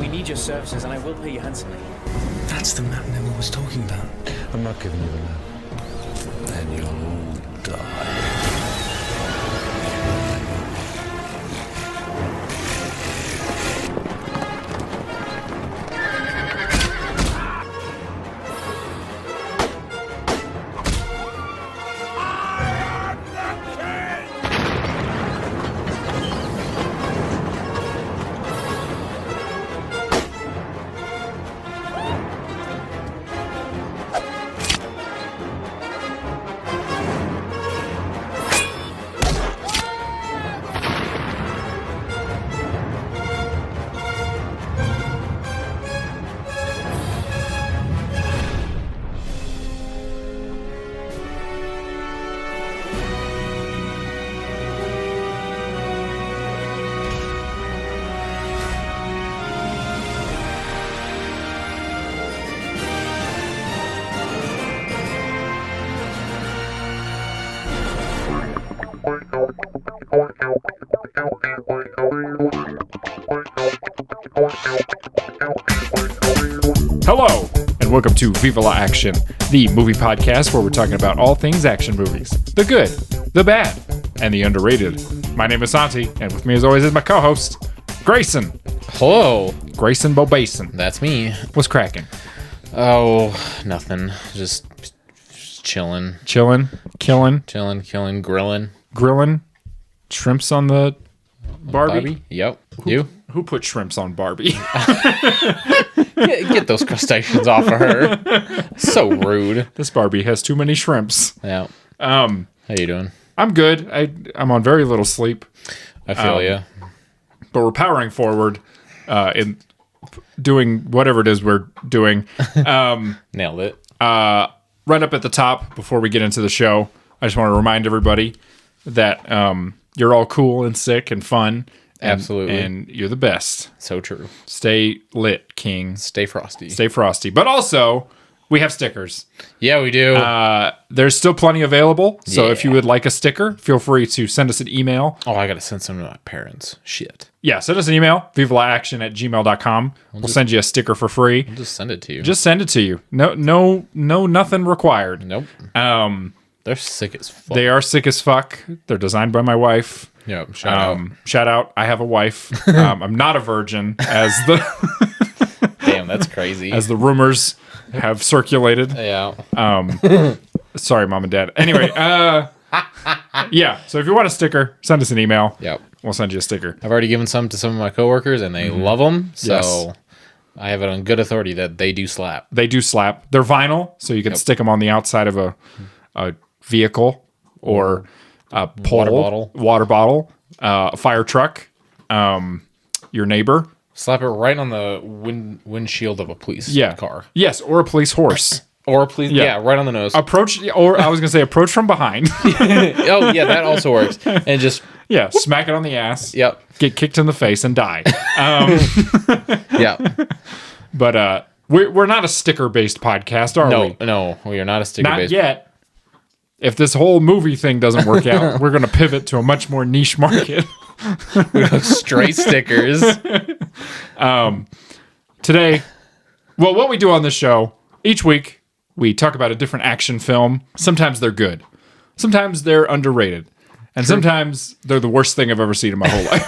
We need your services, and I will pay you handsomely. That's the map Neville was talking about. I'm not giving you the map. Then you'll all die. Hello, and welcome to Viva La Action, the movie podcast where we're talking about all things action movies. The good, the bad, and the underrated. My name is Santi, and with me as always is my co-host, Grayson. Hello. Grayson Bobason. That's me. What's cracking? Oh, nothing. Just chilling. Killing, Grilling. grilling, shrimps on the Barbie? Yep. You? Who put shrimps on Barbie? Get those crustaceans off of her. So rude. This Barbie has too many shrimps. Yeah. How you doing? I'm good. I'm on very little sleep. I feel ya. But we're powering forward in doing whatever it is we're doing. Nailed it. Right up at the top, before we get into the show, I just want to remind everybody that you're all cool and sick and fun. Absolutely. And you're the best. So true. Stay lit, King. Stay frosty. Stay frosty. But also, we have stickers. Yeah, we do. There's still plenty available. So Yeah. if you would like a sticker, feel free to send us an email. Oh, I got to send some to my parents. Shit. Yeah, send us an email, vivalaaction@gmail.com. We'll send you a sticker for free. I'll just send it to you. Just send it to you. No, nothing required. Nope. They're sick as fuck. They are sick as fuck. They're designed by my wife. Yep. Shout out. Shout out. I have a wife. I'm not a virgin, as the Damn, that's crazy. as the rumors have circulated. Yeah. Sorry, mom and dad. Anyway, yeah. So if you want a sticker, send us an email. Yep. We'll send you a sticker. I've already given some to some of my coworkers, and they love them. So Yes. I have it on good authority that they do slap. They do slap. They're vinyl, so you can stick them on the outside of a vehicle or a pole, water bottle, a fire truck, your neighbor. Slap it right on the windshield of a police car. Yes, or a police horse. Or a police, yeah, right on the nose. Approach, or I was going to say approach from behind. Oh, yeah, that also works. And just... Yeah, smack it on the ass. Yep. Get kicked in the face and die. Yeah. But we're not a sticker-based podcast, are we? No, we are not a sticker-based. Not yet. If this whole movie thing doesn't work out, we're going to pivot to a much more niche market. We go straight stickers. Today, well, what we do on this show, each week, we talk about a different action film. Sometimes they're good. Sometimes they're underrated. And sometimes they're the worst thing I've ever seen in my whole life.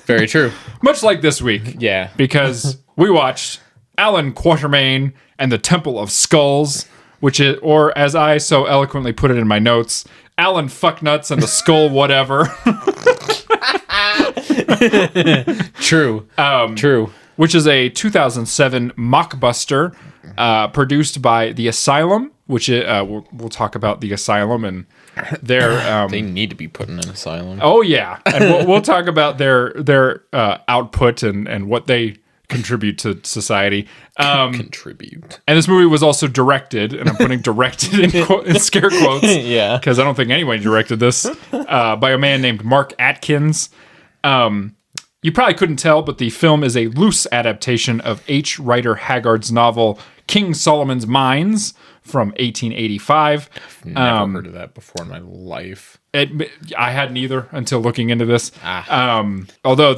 Very true. Much like this week. Yeah. Because we watched Allan Quatermain and the Temple of Skulls, which is, or as I so eloquently put it in my notes, Alan Fucknuts and the Skull Whatever. True. True. Which is a 2007 mockbuster produced by the Asylum, which we'll talk about the Asylum and their... they need to be put in an asylum. Oh, yeah. And we'll talk about their output and what they contribute to society. Contribute. And this movie was also directed, and I'm putting directed in scare quotes. Yeah. Because I don't think anyone directed this, by a man named Mark Atkins. You probably couldn't tell, but the film is a loose adaptation of H. Rider Haggard's novel King Solomon's Mines from 1885. Never heard of that before in my life. I hadn't either until looking into this. Although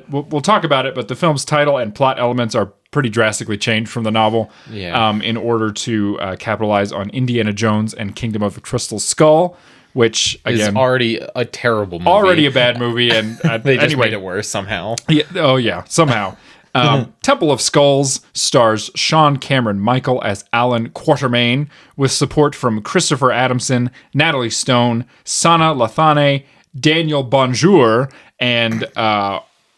we'll talk about it, but the film's title and plot elements are pretty drastically changed from the novel in order to capitalize on Indiana Jones and Kingdom of the Crystal Skull, which again is already a terrible movie. Already a bad movie, and they just made it worse somehow. Somehow. Temple of Skulls stars Sean Cameron Michael as Allan Quatermain, with support from Christopher Adamson, Natalie Stone, Sana Lathane, Daniel Bonjour, and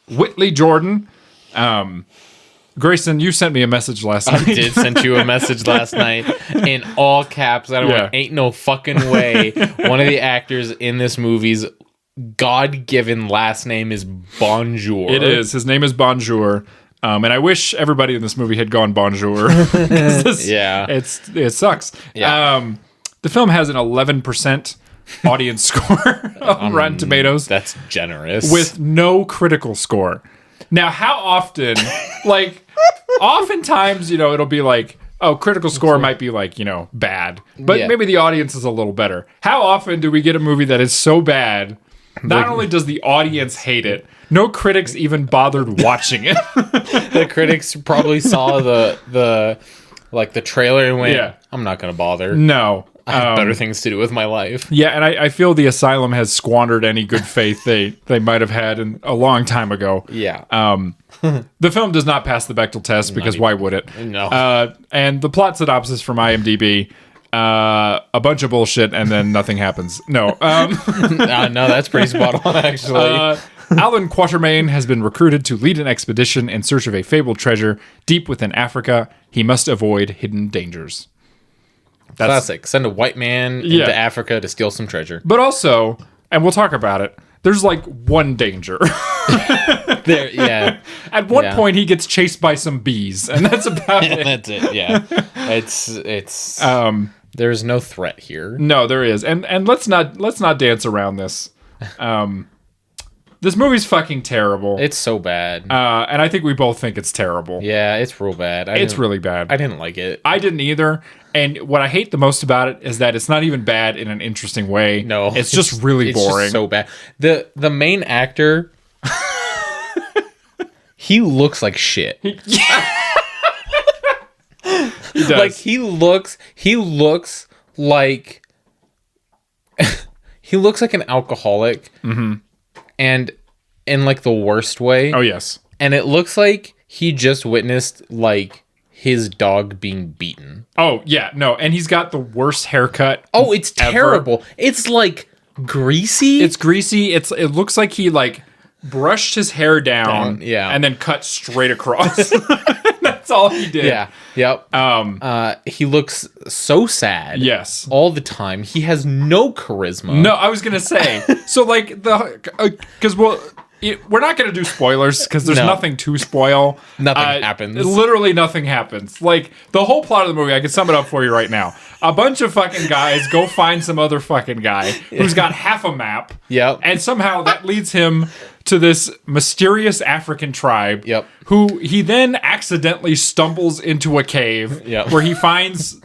Whitley Jordan. Grayson, you sent me a message last night. I did send you a message last night in all caps. I went, ain't no fucking way one of the actors in this movie's God-given last name is Bonjour. It is. His name is Bonjour. And I wish everybody in this movie had gone Bonjour. It sucks. Yeah. The film has an 11% audience score on Rotten Tomatoes. That's generous. With no critical score. Now, how often, oftentimes, it'll be like, oh, critical score might be bad, but maybe the audience is a little better. How often do we get a movie that is so bad, not only does the audience hate it, no critics even bothered watching it. The critics probably saw the trailer and went, I'm not going to bother. No. I have better things to do with my life. Yeah, and I feel the Asylum has squandered any good faith they might have had a long time ago. Yeah. The film does not pass the Bechdel test because why would it? No. And the plot synopsis from IMDb, a bunch of bullshit and then nothing happens. No. No, that's pretty spot on, actually. Allan Quatermain has been recruited to lead an expedition in search of a fabled treasure deep within Africa. He must avoid hidden dangers. That's classic. Send a white man into Africa to steal some treasure. But also, and we'll talk about it, there's one danger. At one point, he gets chased by some bees, and that's about it. That's it, yeah. It's there's no threat here. No, there is. And let's not dance around this. This movie's fucking terrible. It's so bad. And I think we both think it's terrible. Yeah, it's real bad. It's really bad. I didn't like it. I didn't either. And what I hate the most about it is that it's not even bad in an interesting way. No. It's just really boring. It's just so bad. The main actor, he looks like shit. He does. He looks like he looks like an alcoholic. Mm-hmm. And in the worst way. Oh, yes. And it looks like he just witnessed his dog being beaten. Oh, yeah. No. And he's got the worst haircut. Oh, it's terrible. It's greasy. It's greasy. It looks like he brushed his hair down and then cut straight across. That's all he did. Yeah. Yep. He looks so sad. Yes. All the time. He has no charisma. No, I was gonna say. So because we're not gonna do spoilers because there's nothing to spoil. Nothing happens. Literally nothing happens. The whole plot of the movie, I can sum it up for you right now. A bunch of fucking guys go find some other fucking guy who's got half a map. Yep. And somehow that leads him to this mysterious African tribe. Yep. Who he then accidentally stumbles into a cave where he finds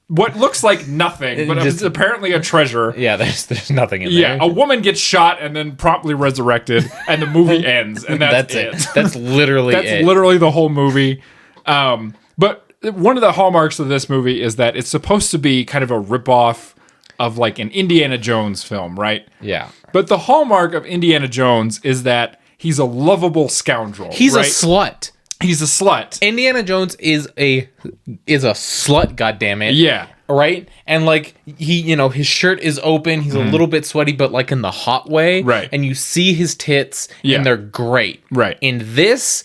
what looks like nothing, but it's apparently a treasure. Yeah, there's nothing in there. Yeah, a woman gets shot and then promptly resurrected, and the movie ends, and that's it. That's literally it. That's literally the whole movie. But one of the hallmarks of this movie is that it's supposed to be kind of a ripoff of an Indiana Jones film, right? Yeah. But the hallmark of Indiana Jones is that he's a lovable scoundrel. He's a slut. He's a slut. Indiana Jones is a slut, goddammit. Yeah. Right? And he, his shirt is open, he's a little bit sweaty, but in the hot way. Right. And you see his tits and they're great. Right. In this,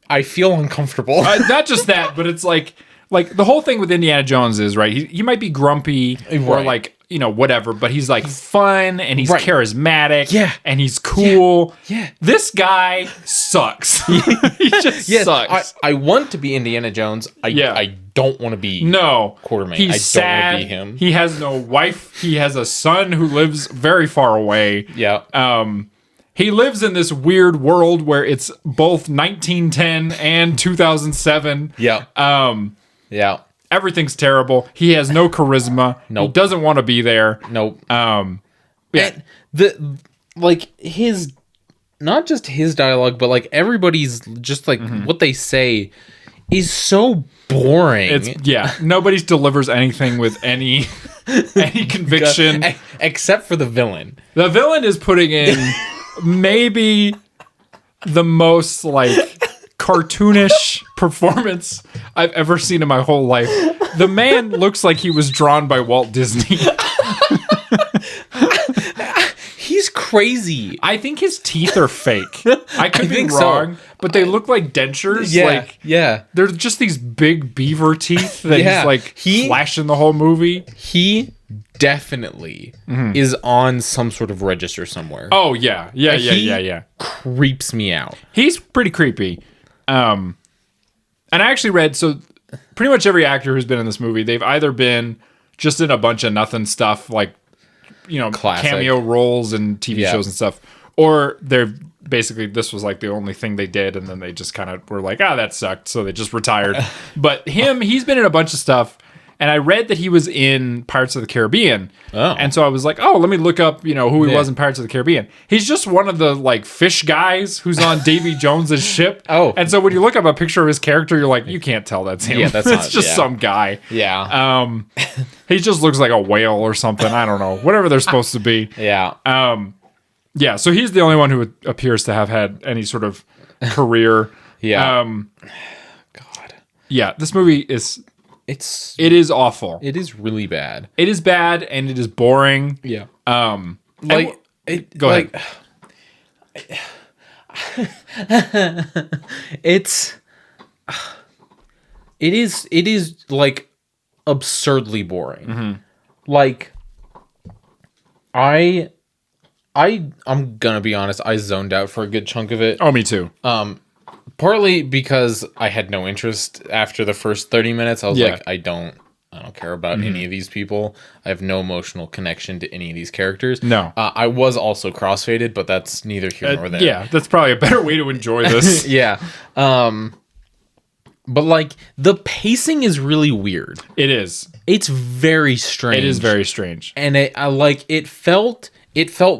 I feel uncomfortable. Not just that, but it's the whole thing with Indiana Jones is, right, he might be grumpy or whatever, but he's fun and he's charismatic. Yeah. And he's cool. Yeah. This guy sucks. He just sucks. I want to be Indiana Jones. I don't want to be Quatermain. He's sad. Don't want to be him. He has no wife. He has a son who lives very far away. Yeah. he lives in this weird world where it's both 1910 and 2007. Yeah. Yeah. Everything's terrible. He has no charisma. Nope. He doesn't want to be there. Nope. Yeah. And his, not just his dialogue, but like everybody's just like what they say is so boring. Nobody delivers anything with any conviction except for the villain. The villain is putting in maybe the most like cartoonish performance I've ever seen in my whole life. The man looks like he was drawn by Walt Disney. He's crazy. I think his teeth are fake. I could be wrong, but they look like dentures. Yeah. They're just these big beaver teeth that he's like flashing the whole movie. He definitely is on some sort of register somewhere. Oh yeah. Creeps me out. He's pretty creepy. And I actually read, so pretty much every actor who's been in this movie, they've either been just in a bunch of nothing stuff, like, you know, classic cameo roles and TV shows and stuff, or they're basically, this was like the only thing they did, and then they just kind of were like, that sucked, so they just retired. But he's been in a bunch of stuff, and I read that he was in Pirates of the Caribbean. And so I was like, let me look up, who he was in Pirates of the Caribbean. He's just one of the like fish guys who's on Davy Jones's ship. And so when you look up a picture of his character, you're like, you can't tell that's him. Yeah, that's it's just some guy. Yeah. He just looks like a whale or something. I don't know. Whatever they're supposed to be. Yeah. Yeah, so he's the only one who appears to have had any sort of career. Yeah. God. Yeah, this movie is... It is awful. It is really bad. It is bad, and it is boring. Yeah. Go ahead. It is like absurdly boring. Like I'm gonna be honest, I zoned out for a good chunk of it. Oh, me too. Partly because I had no interest after the first 30 minutes. I was like, I don't care about any of these people. I have no emotional connection to any of these characters. No. I was also crossfaded, but that's neither here nor there. Yeah, that's probably a better way to enjoy this. Yeah. But like the pacing is really weird. It is. It's very strange. It is very strange. And it felt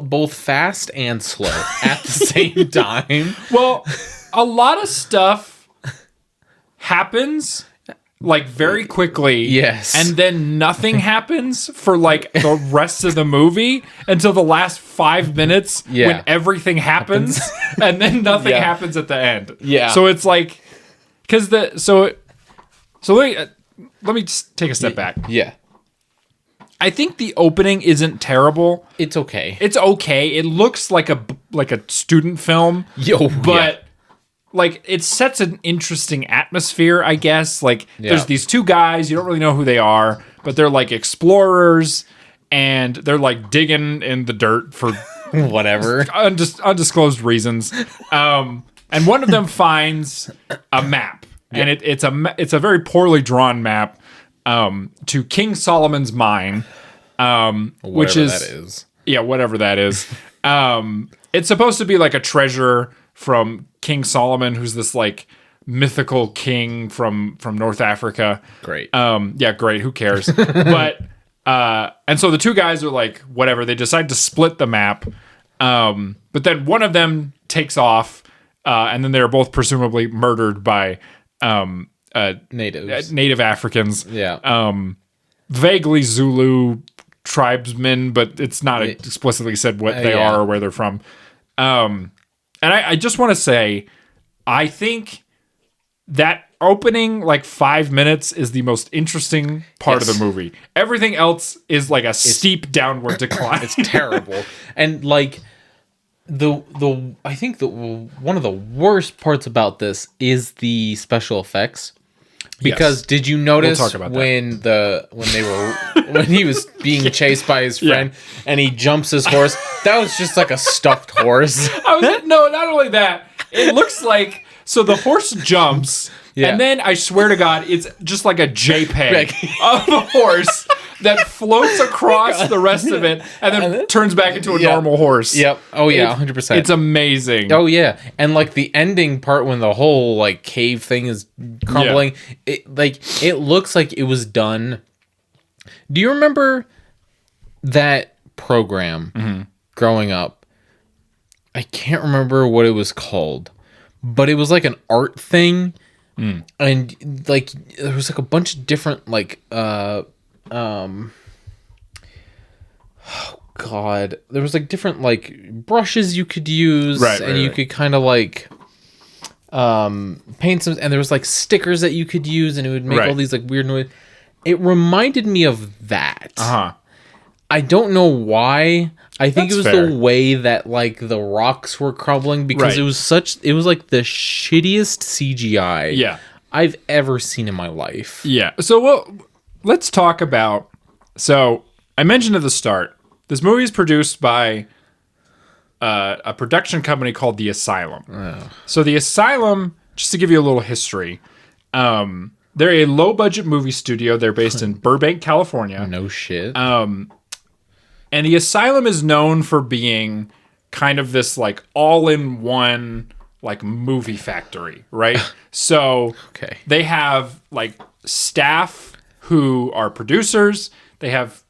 both fast and slow at the same time. Well, a lot of stuff happens like very quickly. Yes. And then nothing happens for like the rest of the movie until the last 5 minutes when everything happens and then nothing happens at the end. Yeah. So it's like, because let me just take a step back. Yeah. I think the opening isn't terrible. It's okay. It's okay. It looks like a student film. But like it sets an interesting atmosphere, I guess. Like there's these two guys, you don't really know who they are, but they're like explorers and they're like digging in the dirt for whatever undisclosed reasons. And one of them finds a map, and it's a very poorly drawn map to King Solomon's mine, which is whatever that is. It's supposed to be like a treasure from King Solomon, who's this like mythical king from North Africa. Great. Great. Who cares? But and so the two guys are like, whatever. They decide to split the map. But then one of them takes off, and then they're both presumably murdered by native Africans. Yeah. Vaguely Zulu tribesmen, but it's not explicitly said what they are or where they're from. And I just want to say, I think that opening like 5 minutes is the most interesting part of the movie. Everything else is like a steep downward decline. It's terrible. And like I think one of the worst parts about this is the special effects. Because did you notice when he was being chased by his friend and he jumps his horse? That was just like a stuffed horse. No, not only that. It looks like, so the horse jumps and then I swear to God, it's just like a JPEG of a horse that floats across the rest of it and then turns back into a normal horse. Yep. Oh yeah, 100%. It's amazing. Oh yeah, and like the ending part when the whole like cave thing is crumbling, it looks like it was done. Do you remember that program growing up? I can't remember what it was called, but it was like an art thing. And like there was like a bunch of different like oh god, there was like different like brushes you could use, and you could kind of like paint some, and there was like stickers that you could use, and it would make all these like weird noise. It reminded me of that. I don't know why. I think it was the way that like the rocks were crumbling, because it was like the shittiest CGI I've ever seen in my life. Yeah. So let's talk about, so I mentioned at the start, this movie is produced by a production company called The Asylum. So The Asylum, just to give you a little history, they're a low budget movie studio. They're based in Burbank, California. No shit. And The Asylum is known for being kind of this like all-in-one like movie factory, right? So they have like staff who are producers. They have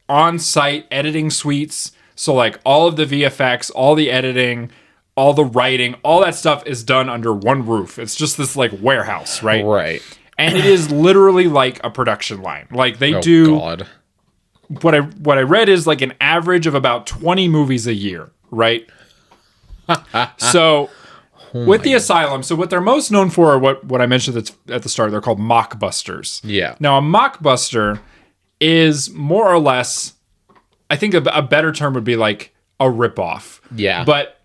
on-site editing suites. So like all of the VFX, all the editing, all the writing, all that stuff is done under one roof. It's just this like warehouse, right? Right. And it is literally like a production line. Like they do... God. What I read is like an average of about 20 movies a year, right? So with The Asylum, so what they're most known for are what I mentioned at the start. They're called mockbusters. Yeah. Now a mockbuster is more or less, I think a better term would be like a ripoff. Yeah. But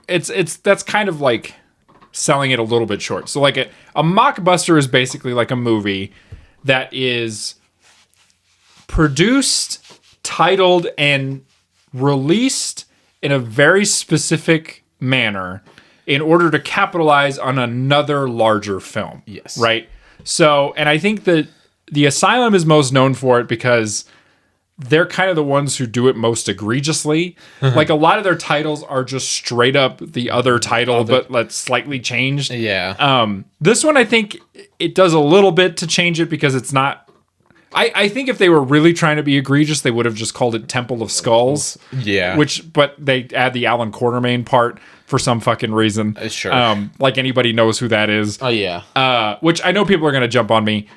it's that's kind of like selling it a little bit short. So like a mockbuster is basically like a movie that is produced, titled, and released in a very specific manner in order to capitalize on another larger film. Yes. Right? So, and I think that The Asylum is most known for it because they're kind of the ones who do it most egregiously. Like a lot of their titles are just straight up the other title, but like slightly changed. Yeah. This one, I think it does a little bit to change it because it's not, I think if they were really trying to be egregious, they would have just called it Temple of Skulls. Yeah. But they add the Allan Quatermain part for some fucking reason. Sure. Like anybody knows who that is. Oh, yeah. Which I know people are going to jump on me.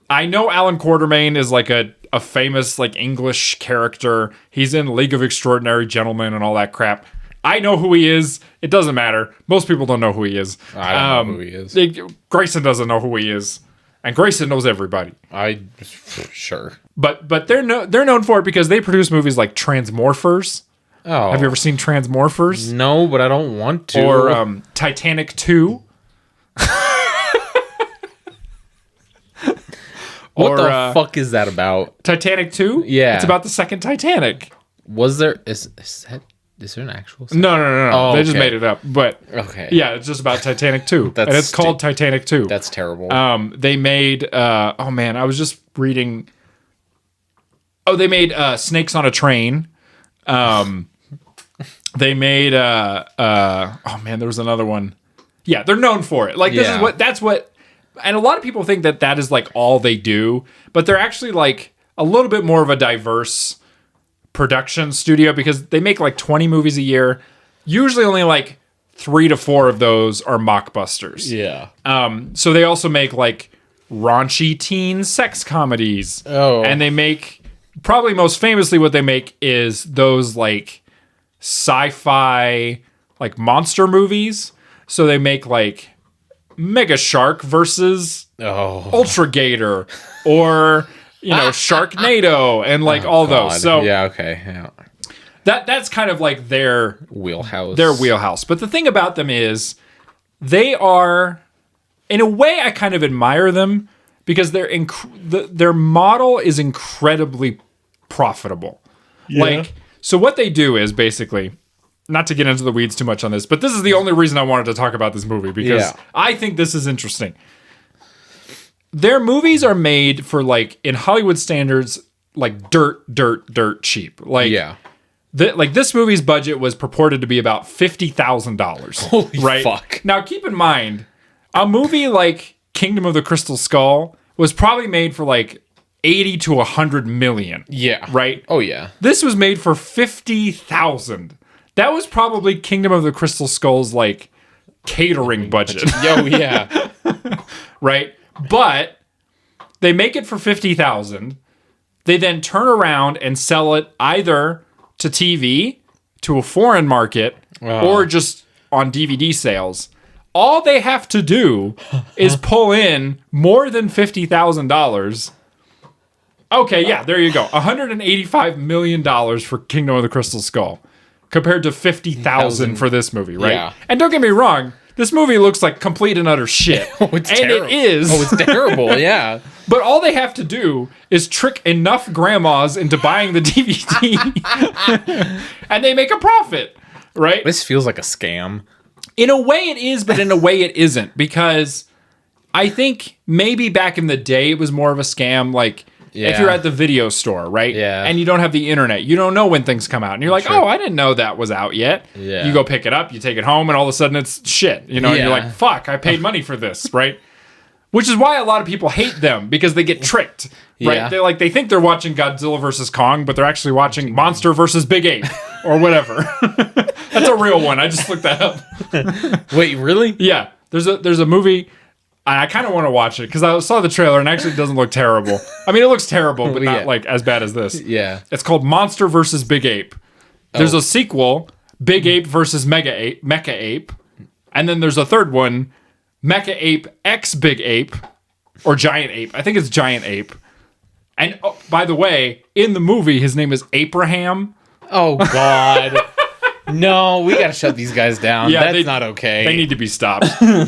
I know Allan Quatermain is like a famous like English character. He's in League of Extraordinary Gentlemen and all that crap. I know who he is. It doesn't matter. Most people don't know who he is. I don't know who he is. Grayson doesn't know who he is. And Grayson knows everybody. Sure. But they're known for it because they produce movies like Transmorphers. Oh. Have you ever seen Transmorphers? No, but I don't want to. Or Titanic 2. What the fuck is that about? Titanic 2? Yeah. It's about the second Titanic. Is there an actual second? No. Oh, they just made it up. But yeah, it's just about Titanic 2. And it's called Titanic 2. That's terrible. They made I was just reading. Oh, they made Snakes on a Train. They made there was another one. Yeah, they're known for it. Like that's what and a lot of people think that is like all they do, but they're actually like a little bit more of a diverse production studio because they make like 20 movies a year. Usually only like 3 to 4 of those are mockbusters. Yeah. So they also make like raunchy teen sex comedies. Oh. And they make, probably most famously what they make is those like sci-fi like monster movies. So they make like Mega Shark versus Ultra Gator or Sharknado and like all those. So yeah, okay. Yeah. That's kind of like their wheelhouse. But the thing about them is they are, in a way, I kind of admire them because their model is incredibly profitable. Yeah. Like, so what they do is basically, not to get into the weeds too much on this, but this is the only reason I wanted to talk about this movie because I think this is interesting. Their movies are made for, like, in Hollywood standards, dirt cheap. Like, yeah. This movie's budget was purported to be about $50,000. Holy right? fuck. Now, keep in mind, a movie like Kingdom of the Crystal Skull was probably made for like 80 to 100 million. Yeah. Right? Oh, yeah. This was made for 50,000. That was probably Kingdom of the Crystal Skull's like catering budget. Yo, yeah. Right? But they make it for 50,000. They then turn around and sell it either to TV, to a foreign market, or just on DVD sales. All they have to do is pull in more than $50,000. Okay, yeah, there you go. $185 million for Kingdom of the Crystal Skull compared to $50,000 for this movie, right? Yeah. And don't get me wrong, this movie looks like complete and utter shit. It's and terrible. it is. Oh, it's terrible, yeah. But all they have to do is trick enough grandmas into buying the DVD and they make a profit, right? This feels like a scam. In a way it is, but in a way it isn't, because I think maybe back in the day it was more of a scam. Like, if you're at the video store, right? Yeah. And you don't have the internet, you don't know when things come out. And you're like, oh, I didn't know that was out yet. Yeah. You go pick it up, you take it home, and all of a sudden it's shit. You know, and you're like, fuck, I paid money for this, right? Which is why a lot of people hate them, because they get tricked, right? Yeah. They think they're watching Godzilla versus Kong, but they're actually watching Monster versus Big Ape or whatever. That's a real one. I just looked that up. Wait, really? Yeah. There's a movie, and I kind of want to watch it because I saw the trailer and actually it doesn't look terrible. I mean, it looks terrible, but not like as bad as this. Yeah. It's called Monster versus Big Ape. There's a sequel, Big Ape versus Mecha Ape, and then there's a third one, Mecha Ape X Big Ape, or Giant Ape. I think it's Giant Ape. And by the way, in the movie, his name is Abraham. Oh, God. No, we gotta shut these guys down. Yeah, That's not okay. They need to be stopped.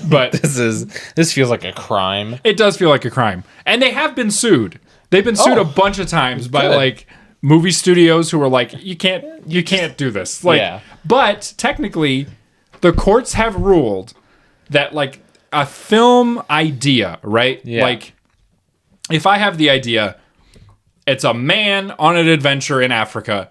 But this feels like a crime. It does feel like a crime. And they have been sued. They've been sued a bunch of times by like movie studios who are like, you can't do this. Like, but technically, the courts have ruled that like a film idea, right? Yeah. Like, if I have the idea, it's a man on an adventure in Africa,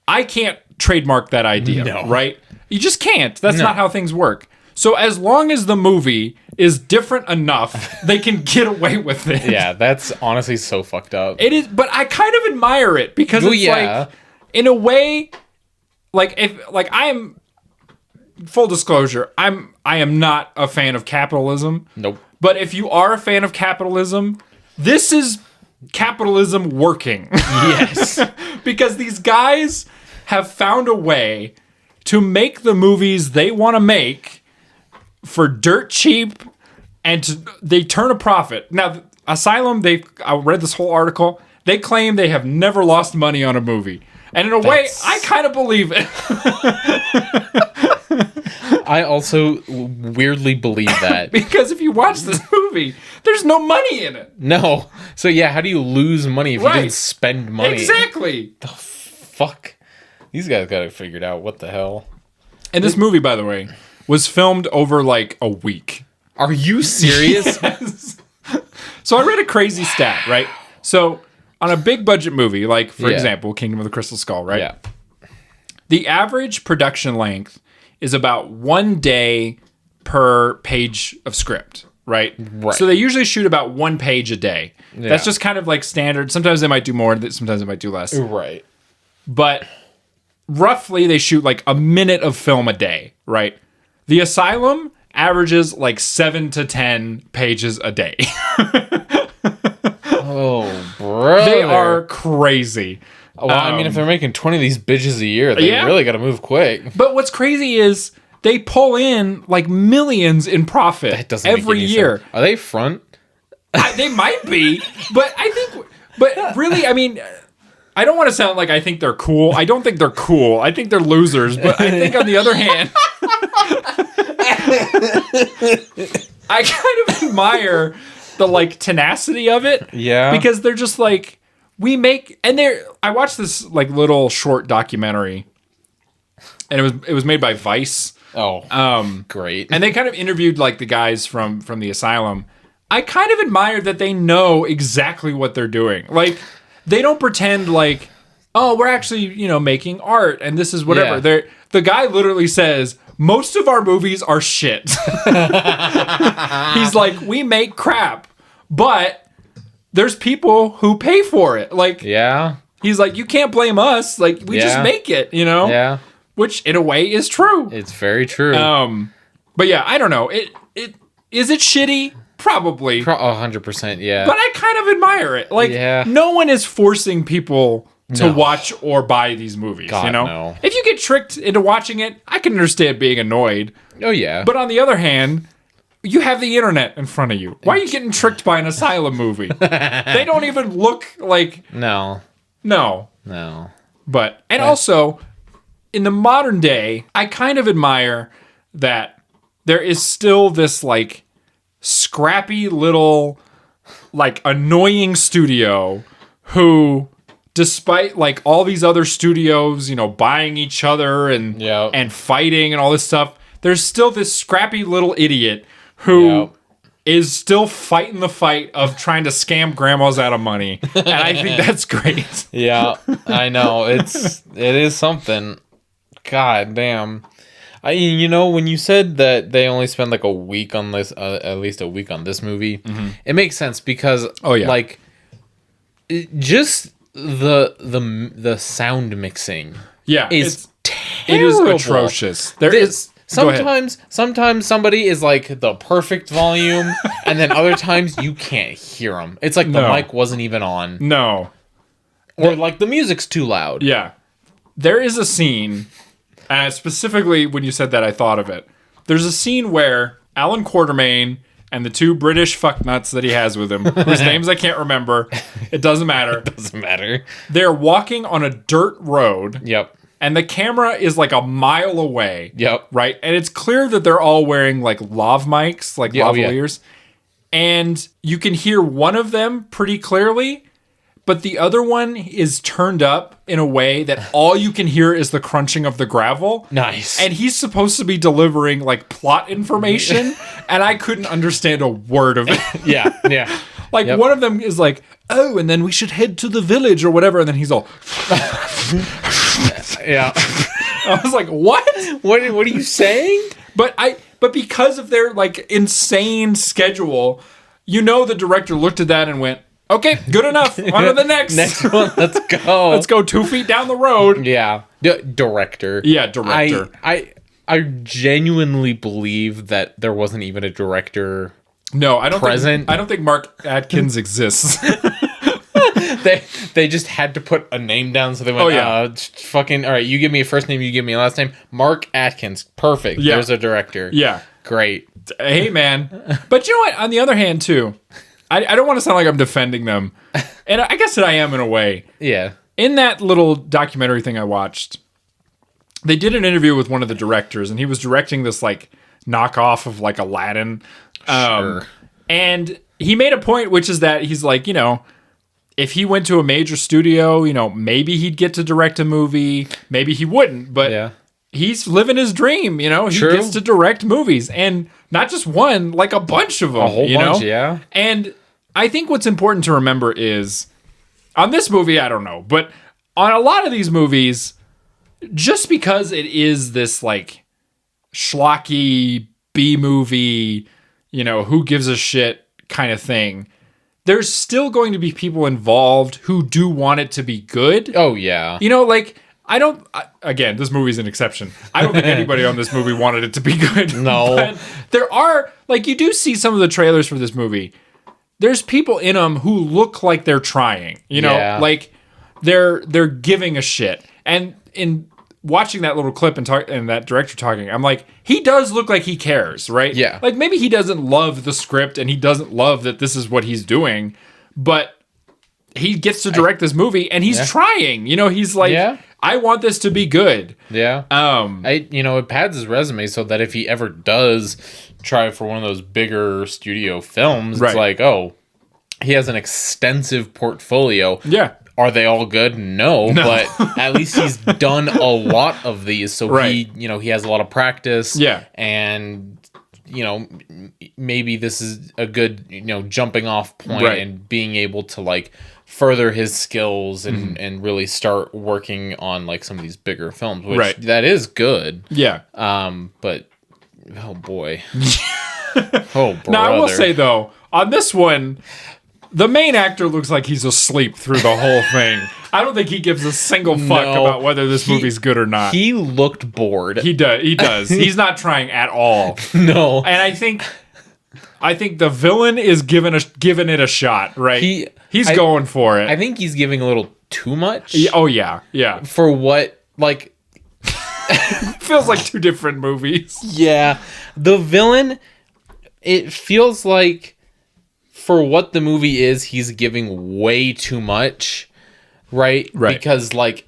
I can't trademark that idea, right? You just can't. That's not how things work. So as long as the movie is different enough, they can get away with it. Yeah, that's honestly so fucked up. It is, but I kind of admire it because it's like, in a way, like I am, full disclosure, I am not a fan of capitalism. Nope. But if you are a fan of capitalism, this is capitalism working. Yes. Because these guys have found a way to make the movies they want to make for dirt cheap, and they turn a profit. Now, Asylum, I read this whole article. They claim they have never lost money on a movie. And in a way, I kind of believe it. I also weirdly believe that. Because if you watch this movie, there's no money in it. No. So yeah, how do you lose money if you didn't spend money? Exactly. The fuck? These guys got it figured out. What the hell? And this movie, by the way, was filmed over like a week. Are you serious? Yes. So I read a crazy stat, right? So on a big budget movie, like for example, Kingdom of the Crystal Skull, right? Yeah. The average production length is about 1 day per page of script, right? So they usually shoot about 1 page a day. Yeah. That's just kind of like standard. Sometimes they might do more, sometimes they might do less. Right. But roughly they shoot like a minute of film a day, right? The Asylum averages like 7 to 10 pages a day. Oh, bro. They are crazy. Well, I mean, if they're making 20 of these bitches a year, they really got to move quick. But what's crazy is they pull in like millions in profit every year. Sense. Are they front? They might be, but I think, but really, I mean, I don't want to sound like I think they're cool. I don't think they're cool. I think they're losers. But I think on the other hand, I kind of admire the like tenacity of it. Yeah. Because they're just like, I watched this like little short documentary, and it was made by Vice. Oh, great. And they kind of interviewed like the guys from the Asylum. I kind of admire that they know exactly what they're doing. Like, they don't pretend like, oh, we're actually, making art and this is whatever. Yeah. The guy literally says, most of our movies are shit. He's like, we make crap, but there's people who pay for it. Like, yeah. He's like, you can't blame us. Like, we just make it, Yeah. Which in a way is true. It's very true. But yeah, I don't know. Is it shitty? Probably. 100%, yeah. But I kind of admire it. Like, no one is forcing people to watch or buy these movies, God, no. If you get tricked into watching it, I can understand being annoyed. Oh, yeah. But on the other hand, you have the internet in front of you. Why are you getting tricked by an Asylum movie? They don't even look like... No. But, and also, in the modern day, I kind of admire that there is still this, like, scrappy little, like, annoying studio who... Despite like all these other studios, buying each other and fighting and all this stuff, there's still this scrappy little idiot who is still fighting the fight of trying to scam grandmas out of money. And I think that's great. Yeah, I know. It is something. God damn. When you said that they only spend like a week on this, at least a week on this movie, it makes sense because like just the sound mixing is terrible. It is atrocious. Sometimes somebody is like the perfect volume and then other times you can't hear them. It's like the mic wasn't even on. No. Or like the music's too loud. Yeah. There is a scene, specifically when you said that I thought of it. There's a scene where Allan Quatermain and the two British fucknuts that he has with him, whose names I can't remember. It doesn't matter. It doesn't matter. They're walking on a dirt road. Yep. And the camera is like a mile away. Yep. Right? And it's clear that they're all wearing like lav mics, like lavaliers. And you can hear one of them pretty clearly, but the other one is turned up in a way that all you can hear is the crunching of the gravel. Nice. And he's supposed to be delivering like plot information, and I couldn't understand a word of it. Yeah. Like one of them is like, oh, and then we should head to the village or whatever, and then he's all... Yeah. I was like, what? What are you saying? But because of their like insane schedule, the director looked at that and went, okay, good enough. On to the next. Next one, let's go. Let's go 2 feet down the road. Yeah. Director. Yeah, director. I genuinely believe that there wasn't even a director. No, I don't present. I don't think Mark Atkins exists. They just had to put a name down, so they went, fucking, all right, you give me a first name, you give me a last name. Mark Atkins. Perfect. Yeah. There's a director. Yeah. Great. Hey, man. But you know what? On the other hand, too, I don't want to sound like I'm defending them. And I guess that I am in a way. Yeah. In that little documentary thing I watched, they did an interview with one of the directors, and he was directing this, like, knockoff of, like, Aladdin. Sure. And he made a point, which is that he's like, if he went to a major studio, maybe he'd get to direct a movie. Maybe he wouldn't, but he's living his dream, He gets to direct movies, and not just one, like a bunch of them. A whole bunch, yeah. And I think what's important to remember is, on this movie, I don't know, but on a lot of these movies, just because it is this, like, schlocky B-movie, who gives a shit kind of thing, there's still going to be people involved who do want it to be good. Oh, yeah. Again, this movie's an exception. I don't think anybody on this movie wanted it to be good. No. But there are, like, you do see some of the trailers for this movie. There's people in them who look like they're trying, like they're giving a shit. And in watching that little clip and that director talking, I'm like, he does look like he cares, right? Yeah. Like, maybe he doesn't love the script and he doesn't love that this is what he's doing, but he gets to direct this movie and he's trying. He's like, I want this to be good. Yeah. It pads his resume so that if he ever does try for one of those bigger studio films, it's like, oh, he has an extensive portfolio. Yeah. Are they all good? No, but at least he's done a lot of these, so he has a lot of practice. Yeah, and maybe this is a good, jumping off point and being able to like further his skills and really start working on like some of these bigger films, which that is good. Yeah. But oh boy. Oh, brother. Now, I will say, though, on this one, the main actor looks like he's asleep through the whole thing. I don't think he gives a single fuck about whether this movie's good or not. He looked bored. He does. He's not trying at all. No. And I think the villain is giving it a shot, right? He's going for it. I think he's giving a little too much. Oh, yeah. Yeah. For what, like... feels like two different movies. Yeah. The villain... It feels like for what the movie is, he's giving way too much, right? Because like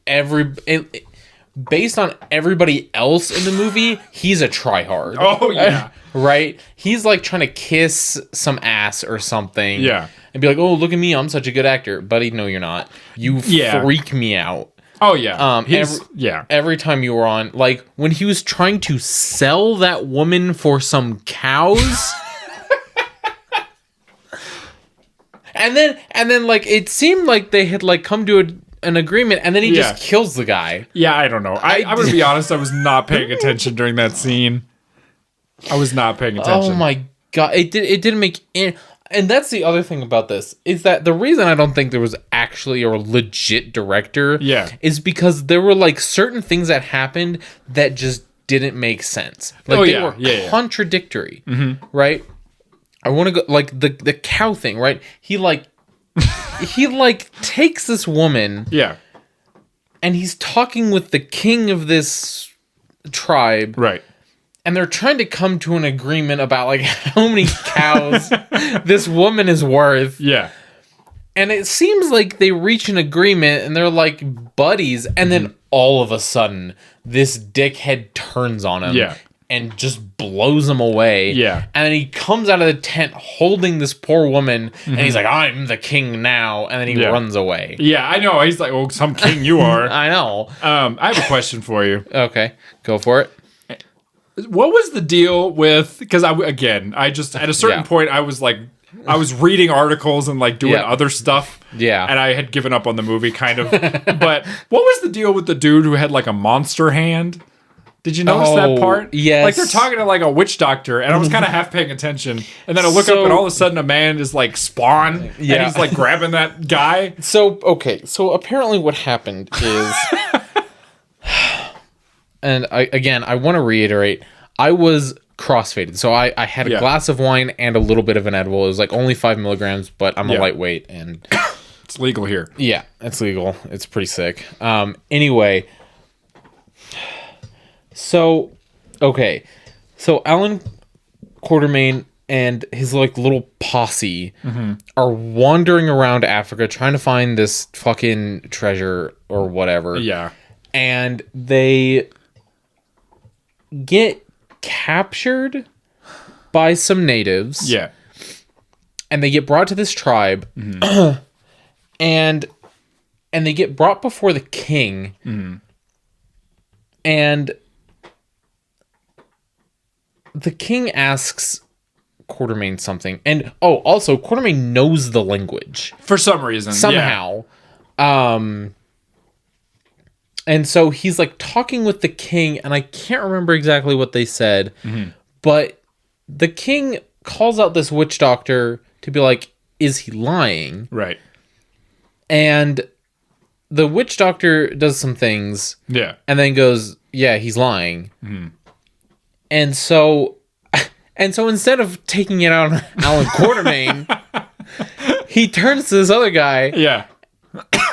based on everybody else in the movie, he's a tryhard. Oh yeah, right. He's like trying to kiss some ass or something. Yeah, and be like, "Oh, look at me, I'm such a good actor, buddy." No, you're not. You freak me out. Oh yeah. Every time you were on, like when he was trying to sell that woman for some cows, and then like it seemed like they had like come to an agreement, and then he just kills the guy. Yeah, I don't know. I'm gonna be honest. I was not paying attention during that scene. I was not paying attention. Oh my god! It didn't make any. And that's the other thing about this, is that the reason I don't think there was actually a legit director is because there were like certain things that happened that just didn't make sense. Like they were contradictory, right? I want to go like the cow thing, right? He takes this woman, and he's talking with the king of this tribe, right? And they're trying to come to an agreement about like how many cows this woman is worth. Yeah. And it seems like they reach an agreement and they're like buddies. And then all of a sudden, this dickhead turns on him and just blows him away. Yeah. And then he comes out of the tent holding this poor woman and he's like, "I'm the king now." And then he runs away. Yeah, I know. He's like, "Oh, some king you are." I know. I have a question for you. Okay, go for it. What was the deal with, because I just at a certain point I was reading articles and like doing other stuff. Yeah. And I had given up on the movie kind of. But what was the deal with the dude who had like a monster hand? Did you notice that part? Yes. Like they're talking to like a witch doctor, and I was kind of half paying attention. And then I look up and all of a sudden a man is like Spawn and he's like grabbing that guy. So apparently what happened is and I want to reiterate, I was crossfaded. So I had a glass of wine and a little bit of an edible. It was like only 5 milligrams, but I'm a lightweight and it's legal here. Yeah, it's legal. It's pretty sick. Anyway, so Allan Quatermain and his like little posse are wandering around Africa trying to find this fucking treasure or whatever. Yeah. And they get captured by some natives. Yeah. And they get brought to this tribe. and they get brought before the king. And the king asks Quatermain something. And also Quatermain knows the language. For some reason. Somehow. Yeah. And so he's like talking with the king, and I can't remember exactly what they said, but the king calls out this witch doctor to be like, "Is he lying?" Right. And the witch doctor does some things. Yeah. And then goes, "Yeah, he's lying." And so instead of taking it out on Allan Quatermain, he turns to this other guy. Yeah.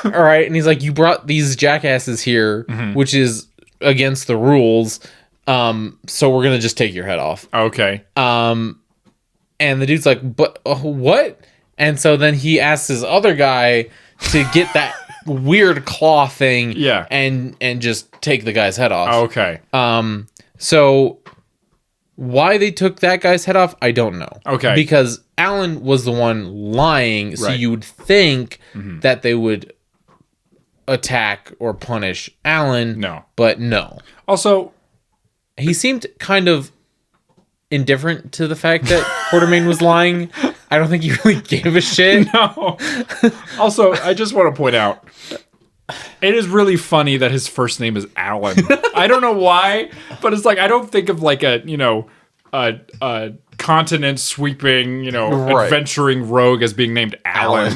All right, and he's like, "You brought these jackasses here, which is against the rules. So we're gonna just take your head off." Okay. And the dude's like, "But what?" And so then he asks his other guy to get that weird claw thing, and just take the guy's head off. Okay. So why they took that guy's head off, I don't know. Okay. Because Allan was the one lying, so you would think that they would attack or punish Allan. No. But no. Also, he seemed kind of indifferent to the fact that Quatermain was lying. I don't think he really gave a shit. No. Also, I just want to point out, it is really funny that his first name is Allan. I don't know why, but it's like, I don't think of like a continent sweeping, adventuring rogue as being named Allan.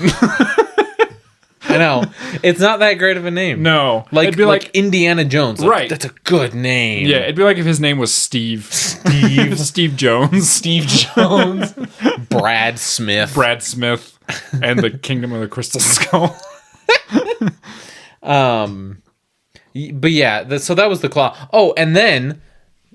I know. It's not that great of a name. No. It'd be like Indiana Jones. Right. That's a good name. Yeah, it'd be like if his name was Steve. Steve Jones. Steve Jones. Brad Smith. And the Kingdom of the Crystal Skull. But yeah, so that was the claw. Oh, and then,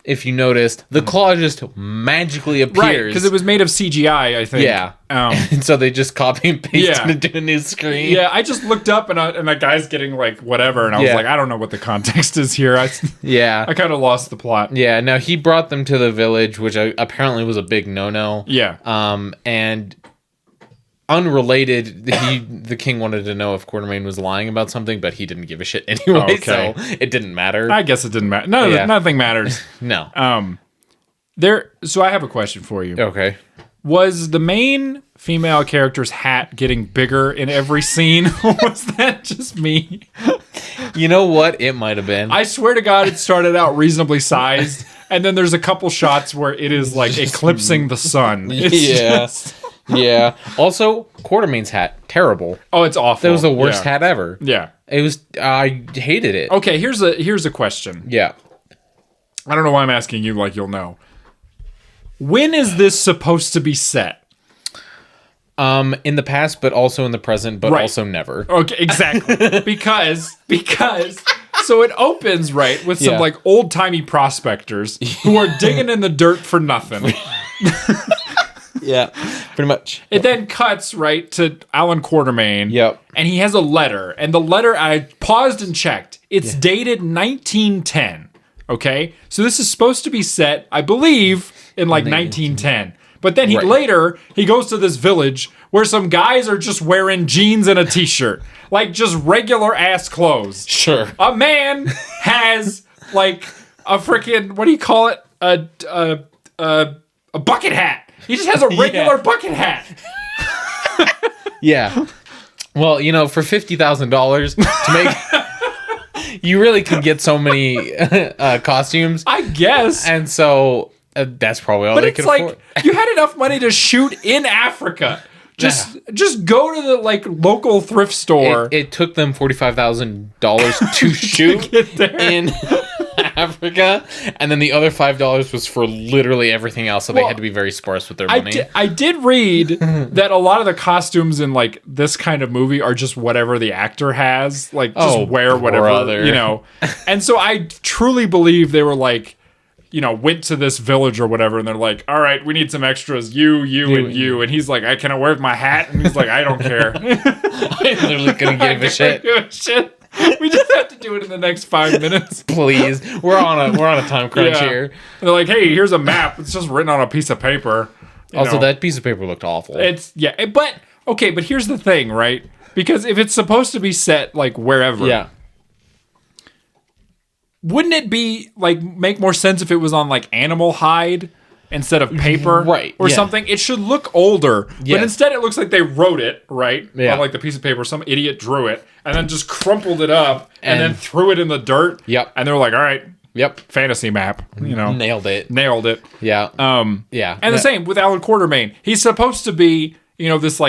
if you noticed, the claw just magically appears. Right, because it was made of CGI, I think. Yeah. And so they just copy and paste it into a new screen. Yeah, I just looked up and that guy's getting like whatever, and I was like, I don't know what the context is here. I kind of lost the plot. Yeah, now he brought them to the village, which apparently was a big no-no. Yeah. And unrelated, the king wanted to know if Quatermain was lying about something, but he didn't give a shit anyway, so it didn't matter. I guess it didn't matter. No, nothing matters. No. So I have a question for you. Okay. Was the main female character's hat getting bigger in every scene, or was that just me? You know what? It might have been. I swear to God, it started out reasonably sized, and then there's a couple shots where it is like eclipsing the sun. Yeah. Also, Quatermain's hat, terrible. Oh, it's awful. That was the worst hat ever. Yeah. It was. I hated it. Okay, here's a question. Yeah. I don't know why I'm asking you. Like you'll know. When is this supposed to be set? In the past, but also in the present, but also never. Okay, exactly. because so it opens with some like old timey prospectors who are digging in the dirt for nothing. Yeah, pretty much. It then cuts to Allan Quatermain. Yep. And he has a letter. And the letter, I paused and checked. It's dated 1910. Okay? So this is supposed to be set, I believe, in 1910. But then later, he goes to this village where some guys are just wearing jeans and a t-shirt. Like, just regular ass clothes. Sure. A man has, like, a freaking, what do you call it? A bucket hat. He just has a regular bucket hat. Yeah. Well, for $50,000 to make... you really could get so many costumes. I guess. And so that's probably all they could afford. You had enough money to shoot in Africa. Just go to the local thrift store. It took them $45,000 to shoot in Africa, and then the other $5 was for literally everything else. So they had to be very sparse with their money. I did read that a lot of the costumes in this kind of movie are just whatever the actor has, just wear whatever, And so I truly believe they were went to this village or whatever, and they're like, all right, we need some extras, you, and you. And he's like, can I wear my hat? And he's like, I don't care. I literally couldn't give a shit. We just have to do it in the next 5 minutes. Please. We're on a time crunch here. And they're like, hey, here's a map. It's just written on a piece of paper. Also, that piece of paper looked awful. But here's the thing, right? Because if it's supposed to be set wherever, wouldn't it be make more sense if it was on animal hide instead of paper, or something? It should look older, but instead it looks like they wrote it on the piece of paper. Some idiot drew it and then just crumpled it up and then threw it in the dirt. Yep. And they're like, all right, fantasy map. Nailed it. Yeah. And yeah. the same with Allan Quatermain. He's supposed to be this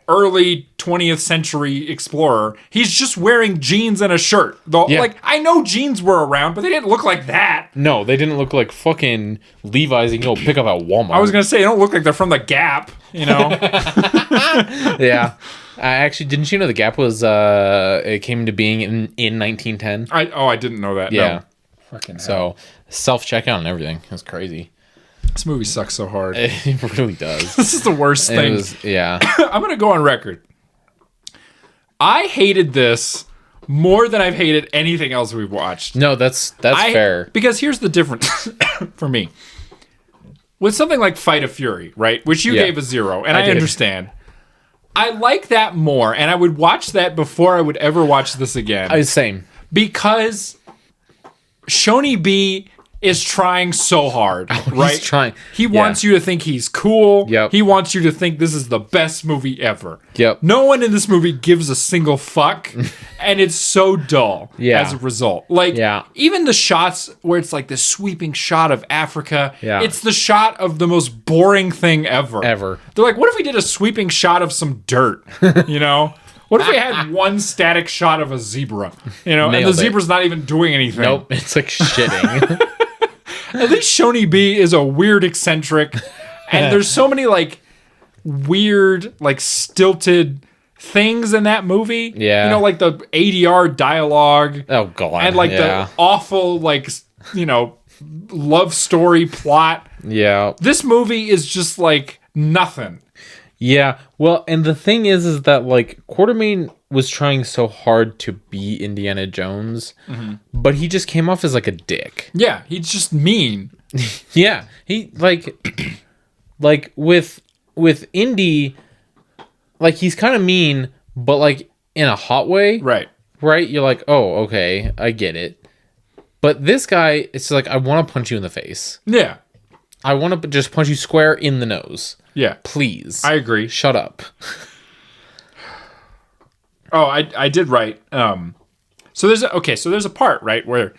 early 20th century explorer. He's just wearing jeans and a shirt. I know jeans were around, but they didn't look like that. No, they didn't look like fucking Levi's you can go pick up at Walmart. I was going to say, they don't look like they're from the Gap, Yeah. Actually, didn't you know the Gap was, it came into being in 1910? I didn't know that. Yeah. No. Fucking hell. So, self-checkout and everything. That's crazy. This movie sucks so hard. It really does. This is the worst thing. I'm going to go on record. I hated this more than I've hated anything else we've watched. No, that's fair. Because here's the difference for me. With something like Fight of Fury, right? Which you gave a 0, and I understand. I like that more, and I would watch that before I would ever watch this again. Same. Because Shoney B is trying so hard, right? He's trying. He wants you to think he's cool. Yep. He wants you to think this is the best movie ever. Yep. No one in this movie gives a single fuck, and it's so dull as a result. Like, even the shots where it's like this sweeping shot of Africa, it's the shot of the most boring thing ever. They're like, what if we did a sweeping shot of some dirt, you know? What if we had one static shot of a zebra, you know, and the zebra's not even doing anything? Nope, it's like shitting. At least Shoney B is a weird eccentric, and there's so many like weird, like stilted things in that movie. Yeah, you know, like the ADR dialogue. Oh god, and like the awful, like, you know, love story plot. Yeah, this movie is just like nothing. Yeah, well, and the thing is that like Quatermain was trying so hard to be Indiana Jones, but he just came off as like a dick. Yeah, he's just mean. Yeah, he like with Indy, like he's kind of mean, but like in a hot way. Right. You're like, oh, okay, I get it. But this guy, it's like, I want to punch you in the face. Yeah. I want to just punch you square in the nose. Yeah. Please. I agree. Shut up. Oh, I did write. So there's a part, right, where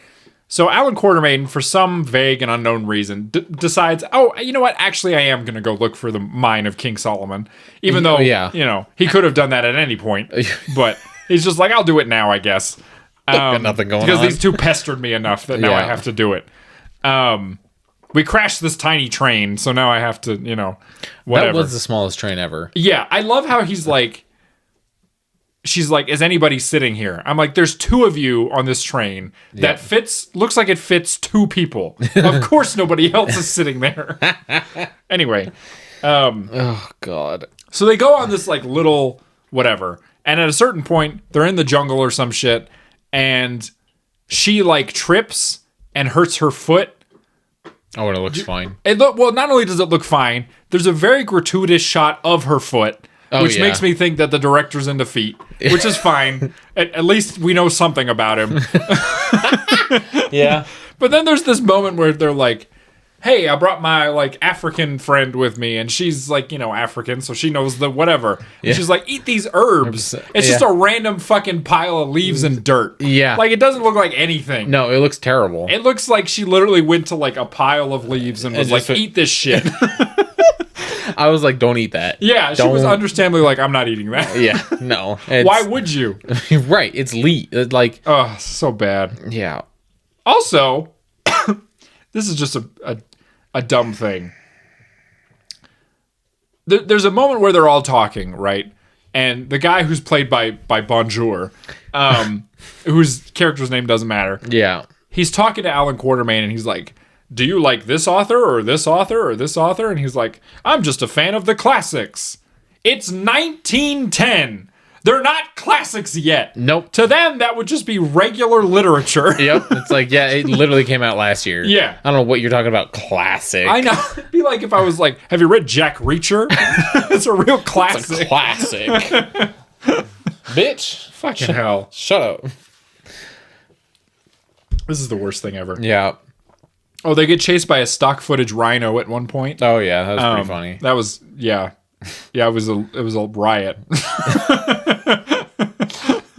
so Allan Quatermain, for some vague and unknown reason, decides, oh, you know what? Actually, I am going to go look for the mine of King Solomon, even though, you know, he could have done that at any point. But he's just like, I'll do it now, I guess. Got nothing going on. Because these two pestered me enough that now I have to do it. We crashed this tiny train, so now I have to, you know, whatever. That was the smallest train ever. Yeah, I love how he's like, she's like, is anybody sitting here? I'm like, there's two of you on this train that looks like it fits two people. Of course nobody else is sitting there. Anyway. Oh, God. So they go on this like little whatever, and at a certain point, they're in the jungle or some shit, and she like trips and hurts her foot. Oh, and it looks fine. Well, not only does it look fine, there's a very gratuitous shot of her foot, which makes me think that the director's into feet, which is fine. At least we know something about him. Yeah. But then there's this moment where they're like, hey, I brought my like African friend with me, and she's like, you know, African, so she knows the whatever. And she's like, eat these herbs. It's just a random fucking pile of leaves and dirt. Yeah. Like, it doesn't look like anything. No, it looks terrible. It looks like she literally went to like a pile of leaves and was like, eat this shit. I was like, don't eat that. Yeah, she was understandably like, I'm not eating that. Yeah, no. Why would you? Right, it's like... Oh, so bad. Yeah. Also, this is just a dumb thing. There's a moment where they're all talking, right? And the guy who's played by Bonjour, whose character's name doesn't matter. Yeah. He's talking to Allan Quatermain, and he's like, do you like this author or this author or this author? And he's like, I'm just a fan of the classics. It's 1910. They're not classics yet. Nope. To them, that would just be regular literature. Yep. It's like, yeah, it literally came out last year. Yeah. I don't know what you're talking about. Classic. I know. It'd be like if I was like, have you read Jack Reacher? It's a real classic. It's a classic. Bitch. Fucking hell. Shut up. This is the worst thing ever. Yeah. Oh, they get chased by a stock footage rhino at one point. Oh, yeah. That was pretty funny. That was, yeah. Yeah, it was a riot.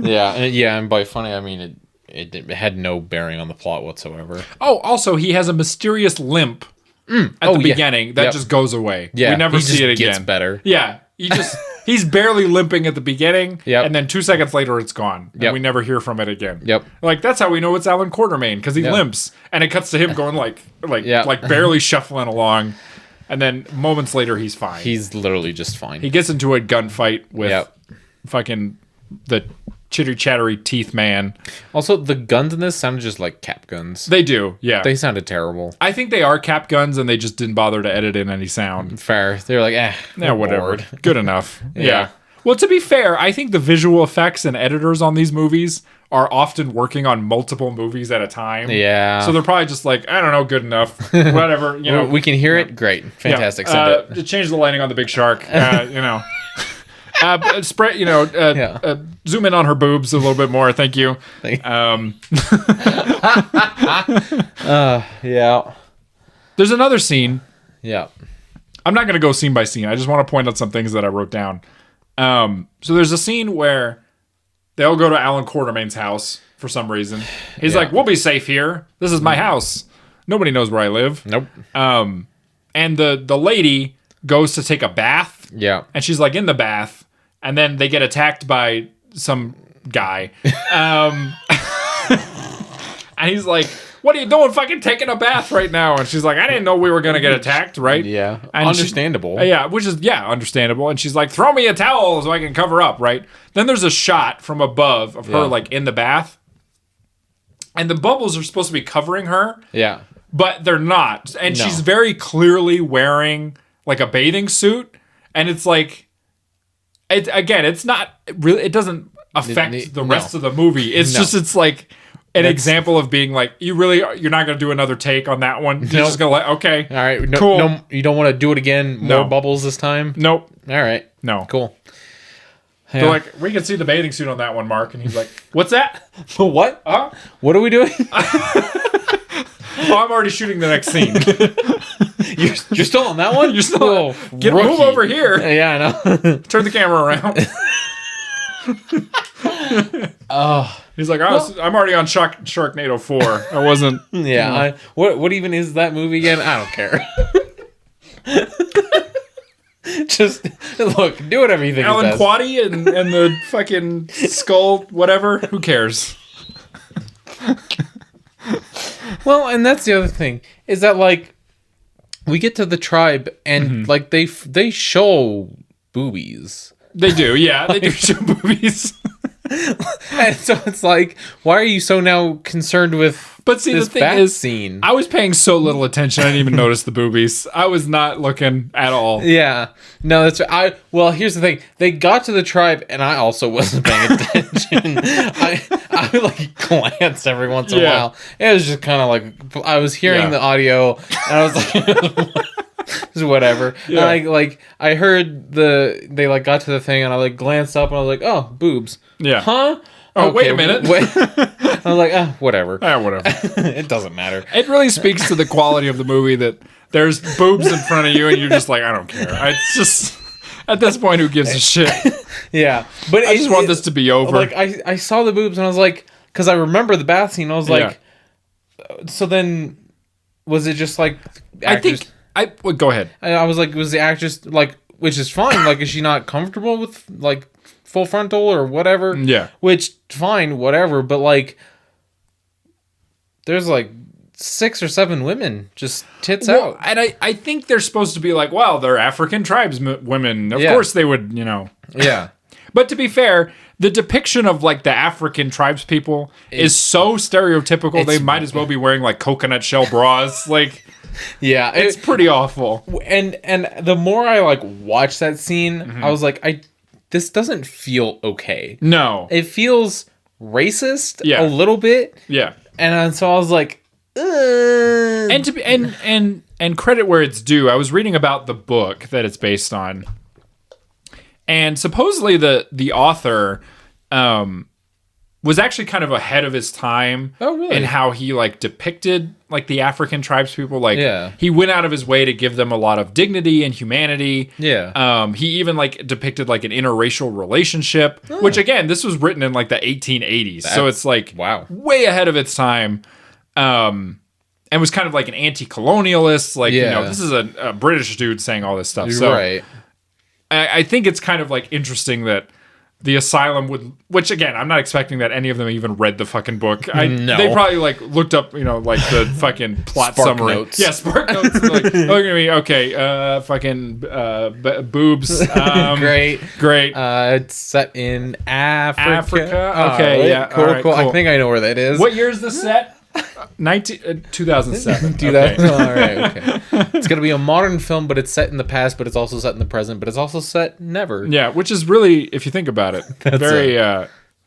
And by funny, I mean it had no bearing on the plot whatsoever. Oh, also, he has a mysterious limp at the beginning that just goes away. Yeah, we never see it again. Gets better. Yeah, he's barely limping at the beginning, and then 2 seconds later it's gone, and we never hear from it again. Yep. Like, that's how we know it's Allan Quatermain, because he limps, and it cuts to him going like barely shuffling along. And then moments later, he's fine. He's literally just fine. He gets into a gunfight with fucking the chitter-chattery teeth man. Also, the guns in this sounded just like cap guns. They do, yeah. They sounded terrible. I think they are cap guns, and they just didn't bother to edit in any sound. Fair. They were like, whatever. Bored. Good enough. Yeah. Well, to be fair, I think the visual effects and editors on these movies are often working on multiple movies at a time. Yeah. So they're probably just like, I don't know, good enough. Whatever. You know, we can hear it. Great. Fantastic. Send it. Change the lighting on the big shark. You know. Spread, zoom in on her boobs a little bit more. Thank you. Yeah. There's another scene. Yeah. I'm not going to go scene by scene. I just want to point out some things that I wrote down. So there's a scene where they all go to Allan Quatermain's house for some reason. He's like, we'll be safe here. This is my house. Nobody knows where I live. Nope. And the lady goes to take a bath. Yeah. And she's like in the bath. And then they get attacked by some guy. And he's like, what are you doing fucking taking a bath right now? And she's like, I didn't know we were going to get attacked, right? Yeah. And understandable. which is, understandable. And she's like, throw me a towel so I can cover up, right? Then there's a shot from above of her like in the bath. And the bubbles are supposed to be covering her. Yeah. But they're not. And she's very clearly wearing like a bathing suit. And it's like, it's not really, it doesn't affect the rest of the movie. It's just, it's like an example of being like, you're not going to do another take on that one. You're just going to okay. All right. Cool. No, you don't want to do it again? More bubbles this time? Nope. All right. No. Cool. They're like, we can see the bathing suit on that one, Mark. And he's like, what's that? What? What are we doing? I'm already shooting the next scene. You're still on that one? You're still move over here. Yeah, I know. Turn the camera around. He's like, I'm already on Sharknado 4. I wasn't. Yeah. What even is that movie again? I don't care. Just look, do whatever you think. Allan Quatermain and the fucking skull, whatever. Who cares? Well, and that's the other thing is that like we get to the tribe and like they show boobies. They do, yeah. They do show boobies. And so it's like, why are you so now concerned with? But see, this the thing is, scene? I was paying so little attention, I didn't even notice the boobies. I was not looking at all. Yeah, no, that's right. Well, here's the thing: they got to the tribe, and I also wasn't paying attention. I like glanced every once in a while. It was just kind of like I was hearing the audio, and I was like. Whatever. Yeah. And I heard they like got to the thing and I like glanced up and I was like, oh, boobs. Yeah. Huh? Oh, okay, wait a minute. I was like, whatever. Whatever. It doesn't matter. It really speaks to the quality of the movie that there's boobs in front of you and you're just like, I don't care. It's just at this point, who gives a shit? Yeah. But I just want this to be over. Like I saw the boobs and I was like, because I remember the bath scene. I was like, so then was it just like actors? Well, go ahead. I was like, was the actress like, which is fine. Like, is she not comfortable with like full frontal or whatever? Yeah. Which fine, whatever. But like, there's like 6 or 7 women just tits out. And I think they're supposed to be like, well, they're African tribes women. Of course they would, Yeah. But to be fair, the depiction of like the African tribes people is so stereotypical. They might as well be wearing like coconut shell bras. Like. Yeah, it's pretty awful. And the more I like watch that scene, I was like, this doesn't feel okay. No, it feels racist a little bit. Yeah, and so I was like, ugh. And to be, and credit where it's due. I was reading about the book that it's based on, and supposedly the author was actually kind of ahead of his time. Oh, really? In how he like depicted like the African tribes people. Like he went out of his way to give them a lot of dignity and humanity. Yeah. He even like depicted like an interracial relationship, which again, this was written in like the 1880s. So it's like way ahead of its time. And was kind of like an anti-colonialist. Like, this is a British dude saying all this stuff. So right. I think it's kind of like interesting that the Asylum would, which again, I'm not expecting that any of them even read the fucking book. No. They probably like looked up, like the fucking plot Spark summary. Notes. Yeah, Spark Notes. Like, look at me. Okay, fucking boobs. Great. It's set in Africa. Okay, right. Cool. I think I know where that is. What year is the set? 2007. 2000. Okay. All right. Okay. It's gonna be a modern film, but it's set in the past, but it's also set in the present, but it's also set never. Yeah, which is really, if you think about it, very.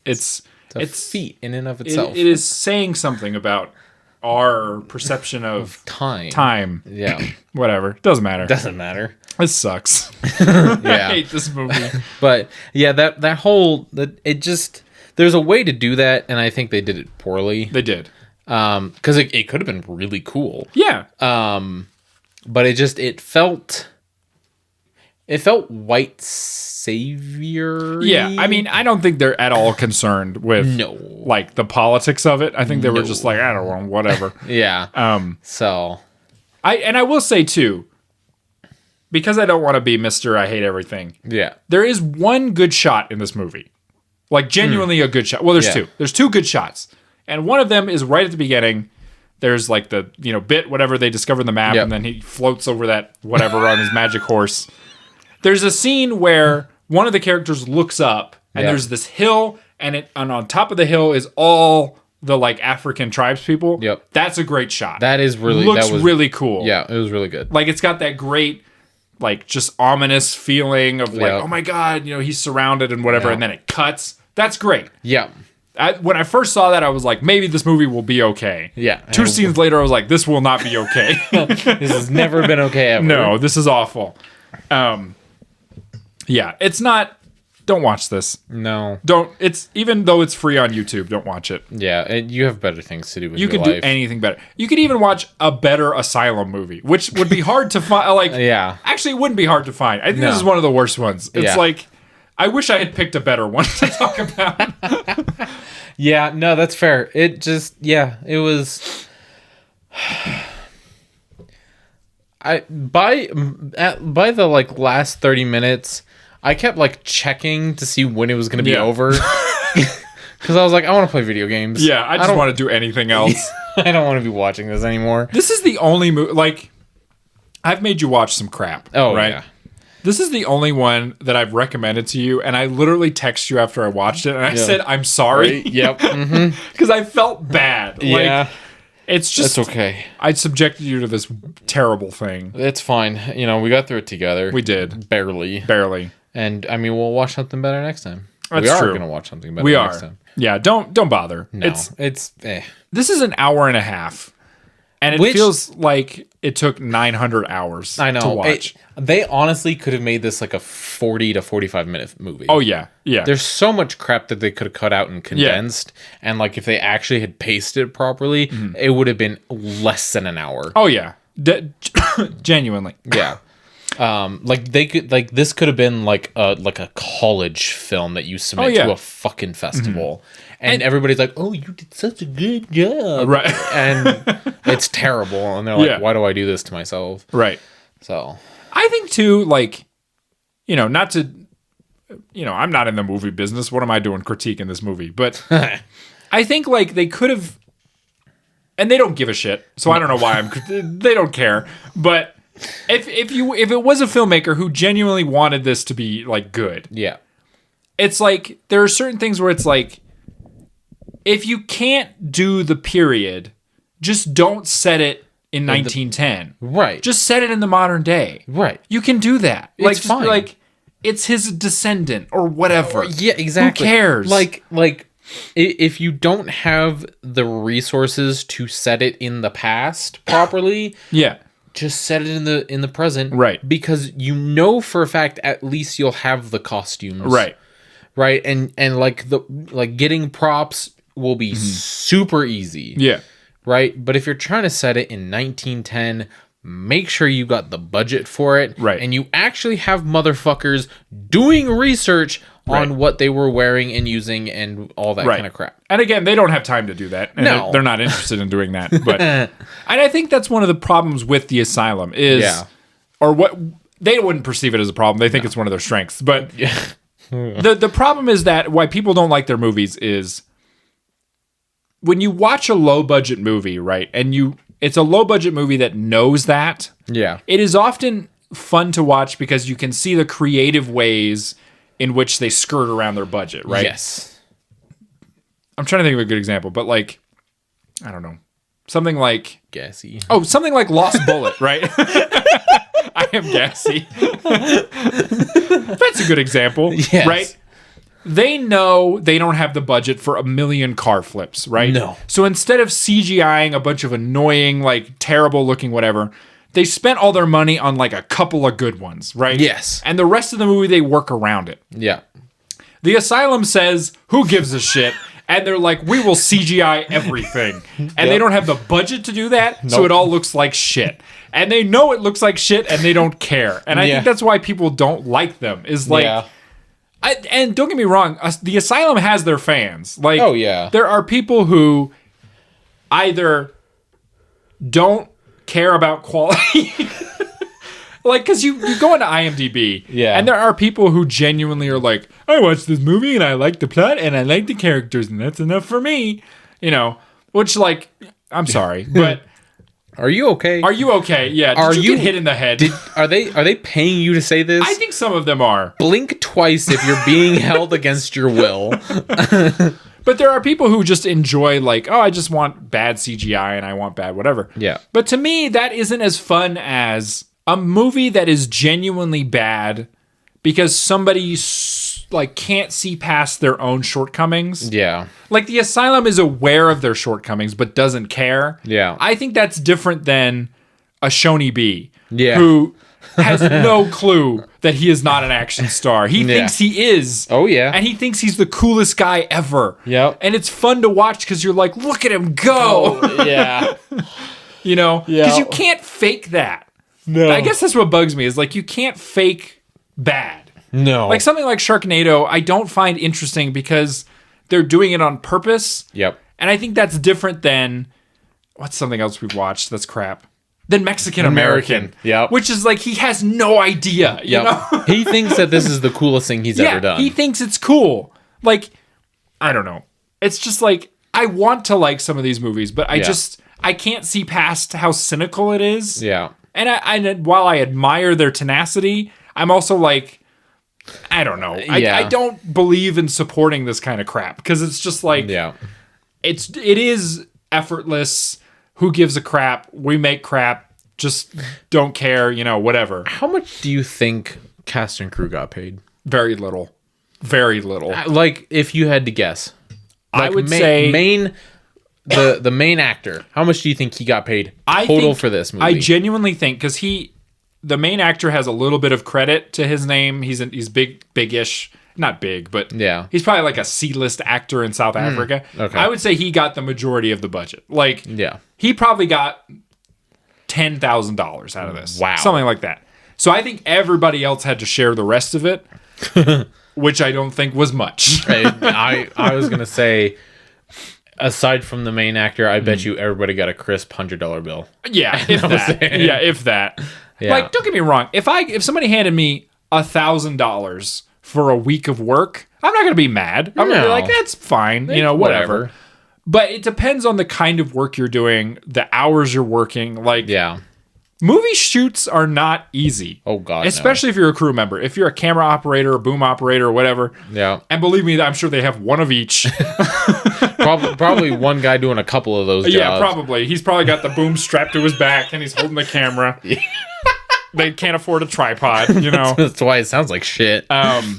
It's a feat in and of itself. It is saying something about our perception of time. Yeah. Whatever. Doesn't matter. Doesn't matter. This sucks. Yeah. I hate this movie. But yeah, that whole it just there's a way to do that, and I think they did it poorly. They did. Because it could have been really cool. Yeah. But it felt white savior. Yeah, I mean, I don't think they're at all concerned with like the politics of it. I think they were just like, I don't know, whatever. Yeah. So I will say too, because I don't want to be Mr. I hate everything. Yeah. There is one good shot in this movie. Like genuinely a good shot. Well, there's two. There's two good shots. And one of them is right at the beginning. There's like the, bit, whatever, they discover the map, and then he floats over that whatever on his magic horse. There's a scene where one of the characters looks up, and there's this hill, and on top of the hill is all the like African tribes people. Yep. That's a great shot. That is really looks really cool. Yeah, it was really good. Like it's got that great, like just ominous feeling of like, oh my God, he's surrounded and whatever, and then it cuts. That's great. Yeah. When I first saw that, I was like, maybe this movie will be okay. Yeah. 2 scenes later, I was like, this will not be okay. This has never been okay ever. No, this is awful. Yeah, it's not. Don't watch this. No. It's even though it's free on YouTube, don't watch it. Yeah, you have better things to do with your life. You can do anything better. You could even watch a better Asylum movie, which would be hard to find. Like, actually, it wouldn't be hard to find. I think this is one of the worst ones. It's like, I wish I had picked a better one to talk about. Yeah, no, that's fair. It just, it was. By the like last 30 minutes, I kept like checking to see when it was going to be over. Because I was like, I want to play video games. Yeah, I just want to do anything else. I don't want to be watching this anymore. This is the only movie, like, I've made you watch some crap. Oh, right? Yeah. This is the only one that I've recommended to you, and I literally texted you after I watched it, and I said, I'm sorry. Right. Yep. Because I felt bad. Yeah. It's just... That's okay. I subjected you to this terrible thing. It's fine. We got through it together. We did. Barely. And, I mean, we'll watch something better next time. That's we are true. going to watch something better next time. Yeah, don't bother. No, it's This is an hour and a half. And it feels like it took 900 hours to watch. They honestly could have made this like a 40 to 45 minute movie. Oh, yeah. Yeah. There's so much crap that they could have cut out and condensed. Yeah. And like if they actually had paced it properly, it would have been less than an hour. Oh, yeah. Genuinely. Yeah. This could have been like a college film that you submit to a fucking festival. And everybody's like, oh, you did such a good job. Right. And it's terrible. And they're like, why do I do this to myself? Right. So I think too, like, not to, I'm not in the movie business. What am I doing critiquing this movie? But I think like they could have, and they don't give a shit. So I don't know why they don't care. But if it was a filmmaker who genuinely wanted this to be like good. Yeah. It's like, there are certain things where it's like, if you can't do the period, just don't set it in 1910. Right. Just set it in the modern day. Right. You can do that. It's fine. Like, it's his descendant or whatever. Yeah, exactly. Who cares? Like, if you don't have the resources to set it in the past properly, just set it in the present. Right. Because for a fact at least you'll have the costumes. Right. Right. And getting props will be super easy. Yeah. Right? But if you're trying to set it in 1910, make sure you got the budget for it. Right. And you actually have motherfuckers doing research on what they were wearing and using and all that kind of crap. And again, they don't have time to do that. And they're not interested in doing that. But and I think that's one of the problems with the Asylum is, or what they wouldn't perceive it as a problem. They think it's one of their strengths. But the problem is that why people don't like their movies is when you watch a low budget movie, right? And it's a low budget movie that knows that. Yeah. It is often fun to watch because you can see the creative ways in which they skirt around their budget, right? Yes. I'm trying to think of a good example, but like, I don't know. Something like... Gassy. Oh, something like Lost Bullet, right? I am gassy. That's a good example, right? they know they don't have the budget for a million car flips, right? No. So instead of CGIing a bunch of annoying, like terrible looking whatever, they spent all their money on like a couple of good ones, right? Yes. And the rest of the movie, they work around it. Yeah. The Asylum says, who gives a shit? And they're like, we will CGI everything. And they don't have the budget to do that, so it all looks like shit. And they know it looks like shit, and they don't care. And I think that's why people don't like them, is like... and don't get me wrong, the Asylum has their fans. Like, oh, yeah. There are people who either don't care about quality... Like, because you go into IMDb, and there are people who genuinely are like, I watched this movie, and I like the plot, and I like the characters, and that's enough for me. You know, which, like, I'm sorry, but... Are you okay? Are you okay? Yeah. Did you get hit in the head? Are they paying you to say this? I think some of them are. Blink twice if you're being held against your will. But there are people who just enjoy, like, oh, I just want bad CGI, and I want bad whatever. Yeah. But to me, that isn't as fun as... a movie that is genuinely bad because somebody like can't see past their own shortcomings. Yeah. Like the Asylum is aware of their shortcomings but doesn't care. Yeah. I think that's different than a Shoney B. Yeah. Who has no clue that he is not an action star. He thinks he is. Oh, yeah. And he thinks he's the coolest guy ever. Yep. And it's fun to watch because you're like, look at him go. Oh, yeah. You know? Yeah. Because you can't fake that. No. I guess that's what bugs me is like you can't fake bad. No. Like something like Sharknado, I don't find interesting because they're doing it on purpose. Yep. And I think that's different than what's something else we've watched that's crap. Than Mexican American. Yep. Which is like he has no idea. You know? He thinks that this is the coolest thing he's ever done. He thinks it's cool. Like, I don't know. It's just like I want to like some of these movies, but I can't see past how cynical it is. Yeah. And while I admire their tenacity, I'm also like, I don't know. I don't believe in supporting this kind of crap because it's just like, it is effortless. Who gives a crap? We make crap. Just don't care. You know, whatever. How much do you think cast and crew got paid? Very little. Very little. Like, if you had to guess, like I would say the main actor, how much do you think he got paid total for this movie? I genuinely think because the main actor has a little bit of credit to his name. He's big-ish, not big, but he's probably like a C-list actor in South Africa. Okay. I would say he got the majority of the budget. Like, he probably got $10,000 out of this. Wow, something like that. So I think everybody else had to share the rest of it, which I don't think was much. I was gonna say. Aside from the main actor, I bet you everybody got a crisp $100 bill. Yeah, if that. Yeah, if that. Yeah. Like, don't get me wrong. If somebody handed me $1,000 for a week of work, I'm not going to be mad. I'm going to be like, that's fine. You know, whatever. But it depends on the kind of work you're doing, the hours you're working. Like, movie shoots are not easy. Oh, God, especially if you're a crew member. If you're a camera operator, a boom operator, or whatever. Yeah. And believe me, I'm sure they have one of each. Probably one guy doing a couple of those jobs. Yeah, probably. He's probably got the boom strapped to his back and he's holding the camera. They can't afford a tripod, you know. That's why it sounds like shit. That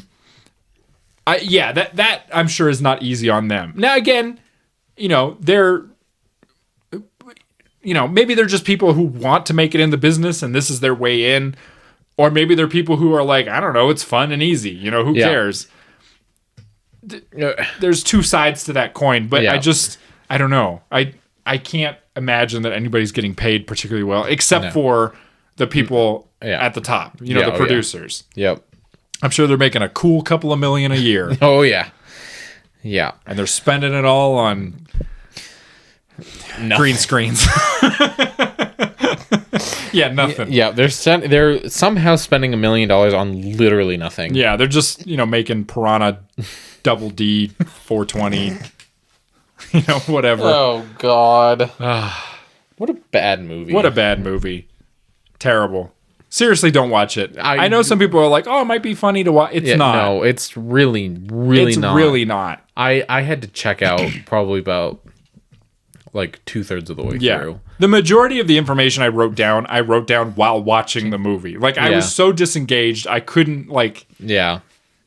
I'm sure is not easy on them. Now again, you know, maybe they're just people who want to make it in the business and this is their way in. Or maybe they're people who are like, I don't know, it's fun and easy. You know, who cares? There's two sides to that coin, but I don't know. I can't imagine that anybody's getting paid particularly well, except for the people at the top, you know, the producers. Yep. I'm sure they're making a cool couple of million a year. Oh, yeah. Yeah. And they're spending it all on green screens. Yeah, nothing. Yeah, they're somehow spending $1 million on literally nothing. Yeah, they're just, you know, making Piranha Double D 420. You know, whatever. Oh, God. What a bad movie. What a bad movie. Terrible. Seriously, don't watch it. I know some people are like, oh, it might be funny to watch. It's not. No, it's really not. It's really not. I had to check out probably about like 2/3 of the way through. The majority of the information I wrote down while watching the movie. Like, I was so disengaged, I couldn't, like... Yeah.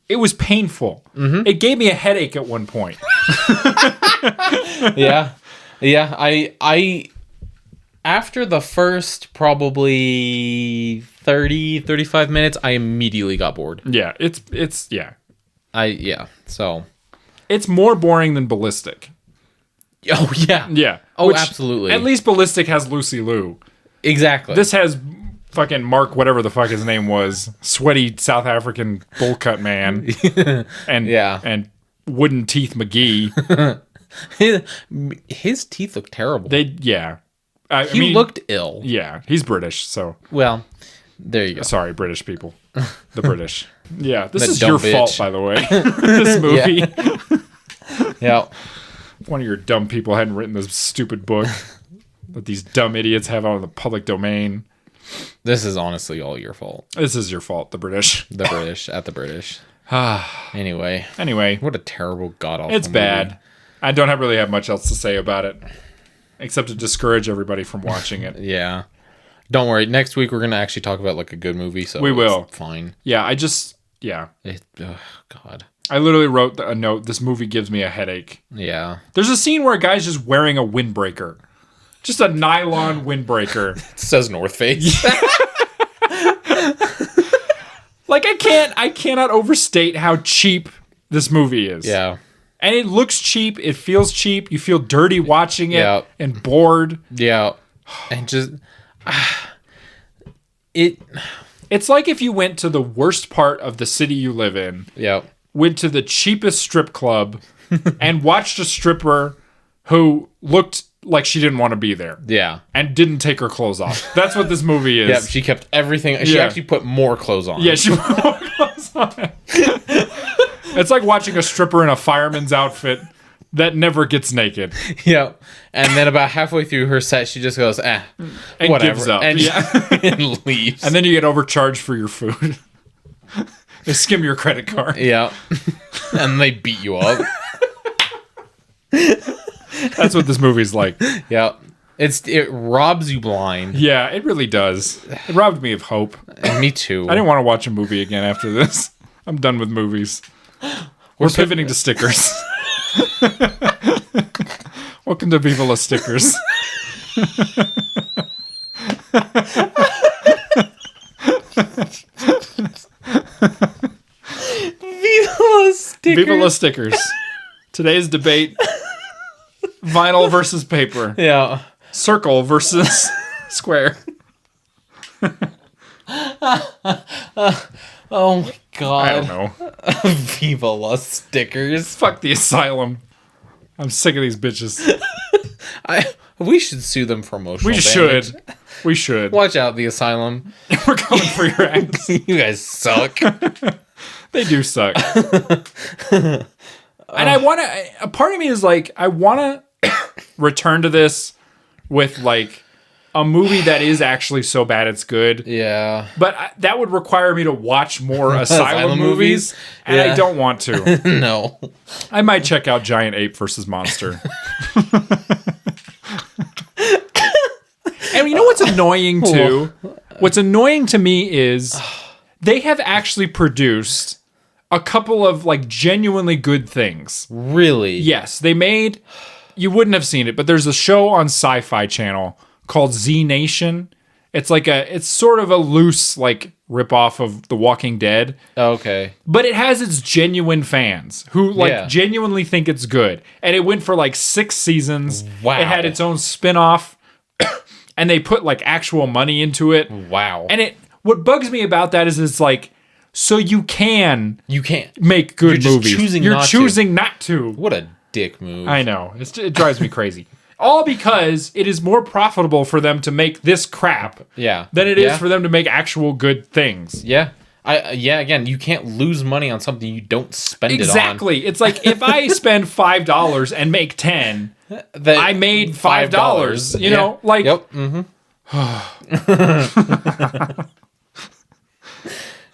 it was painful. It gave me a headache at one point. Yeah. I after the first probably 30, 35 minutes, I immediately got bored. Yeah, So it's more boring than Ballistic. oh yeah. Yeah. Oh, absolutely. At least Ballistic has Lucy Liu. Exactly. This has fucking Mark, whatever the fuck his name was, sweaty South African bowl cut man, and wooden teeth McGee. His teeth look terrible. He looked ill. Yeah, he's British, so well, there you go. sorry, British people, the British. Yeah, this That is your dumb fault, bitch. by the way. This movie. Yeah. One of your dumb people hadn't written this stupid book that these dumb idiots have out in the public domain. This is honestly all your fault. This is your fault, the British. The British. Anyway, what a terrible god-awful it's bad. movie. I don't really have much else to say about it, except to discourage everybody from watching it. Yeah. Don't worry. Next week we're gonna actually talk about like a good movie. So we will. It's fine. Yeah, God. I literally wrote a note. This movie gives me a headache. Yeah. There's a scene where a guy's just wearing a windbreaker, just a nylon windbreaker. It says North Face. Like I cannot overstate how cheap this movie is. Yeah. And it looks cheap. It feels cheap. You feel dirty watching it Yeah. and bored. Yeah. And just It's like if you went to the worst part of the city you live in. Yeah. Went to the cheapest strip club and watched a stripper who looked like she didn't want to be there. Yeah. And didn't take her clothes off. That's what this movie is. Yeah, she kept everything. She actually put more clothes on. Yeah, she put more clothes on. It's like watching a stripper in a fireman's outfit that never gets naked. Yeah. And then about halfway through her set, she just goes, And whatever. gives up. And, and leaves. And then you get overcharged for your food. They skim your credit card. Yeah. And they beat you up. That's what this movie's like. Yeah. It robs you blind. Yeah, it really does. It robbed me of hope. And me too. I didn't want to watch a movie again after this. I'm done with movies. We're pivoting to stickers. Welcome to Viva La Stickers. Viva La Stickers. Viva La Stickers. Today's debate: vinyl versus paper. Yeah. Circle versus square. Oh my god. I don't know. Viva La Stickers. Fuck the Asylum. I'm sick of these bitches. We should sue them for emotional We damage. should. We should. Watch out, the Asylum. We're coming for your ass. You guys suck. They do suck. And I want to, a part of me is like, I want to return to this with like a movie that is actually so bad it's good. Yeah. But that would require me to watch more Asylum movies. And Yeah. I don't want to. No. I might check out Giant Ape versus Monster. And you know what's annoying too? What's annoying to me is they have actually produced a couple of like genuinely good things. Really? Yes, they made, you wouldn't have seen it, but there's a show on Sci-Fi Channel called Z Nation. It's like it's sort of a loose like ripoff of The Walking Dead. Okay. But it has its genuine fans who like genuinely think it's good. And it went for like 6 seasons. Wow. It had its own spin-off. And they put like actual money into it. Wow. And what bugs me about that is it's like, so you can't make good You're movies. You're choosing not to. What a dick move. I know. It drives me crazy. All because it is more profitable for them to make this crap than it is for them to make actual good things. Yeah. Again, you can't lose money on something you don't spend it on. Exactly. It's like if I spend $5 and make 10, I made $5. You know, like. Yep. Mm-hmm.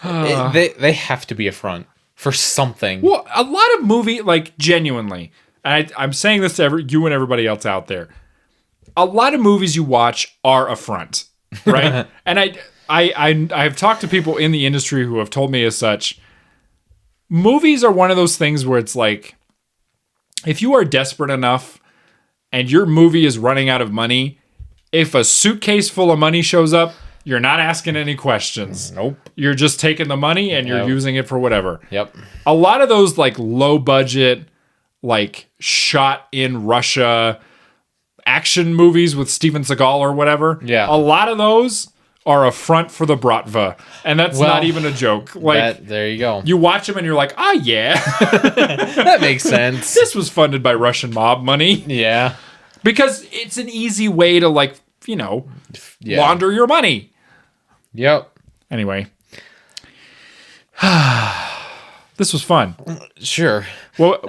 They have to be a front for something. Well, a lot of movie, like genuinely, and I'm saying this to you and everybody else out there. A lot of movies you watch are a front, right? And I have talked to people in the industry who have told me as such. movies are one of those things where it's like, if you are desperate enough and your movie is running out of money, if a suitcase full of money shows up, you're not asking any questions. Nope. You're just taking the money and you're using it for whatever. Yep. A lot of those like low budget, like shot in Russia action movies with Steven Seagal or whatever. Yeah. A lot of those are a front for the bratva. And that's not even a joke. Like, there you go. You watch them and you're like, yeah. That makes sense. This was funded by Russian mob money. Yeah. Because it's an easy way to like, launder your money. Yep. Anyway. This was fun. Sure. Well,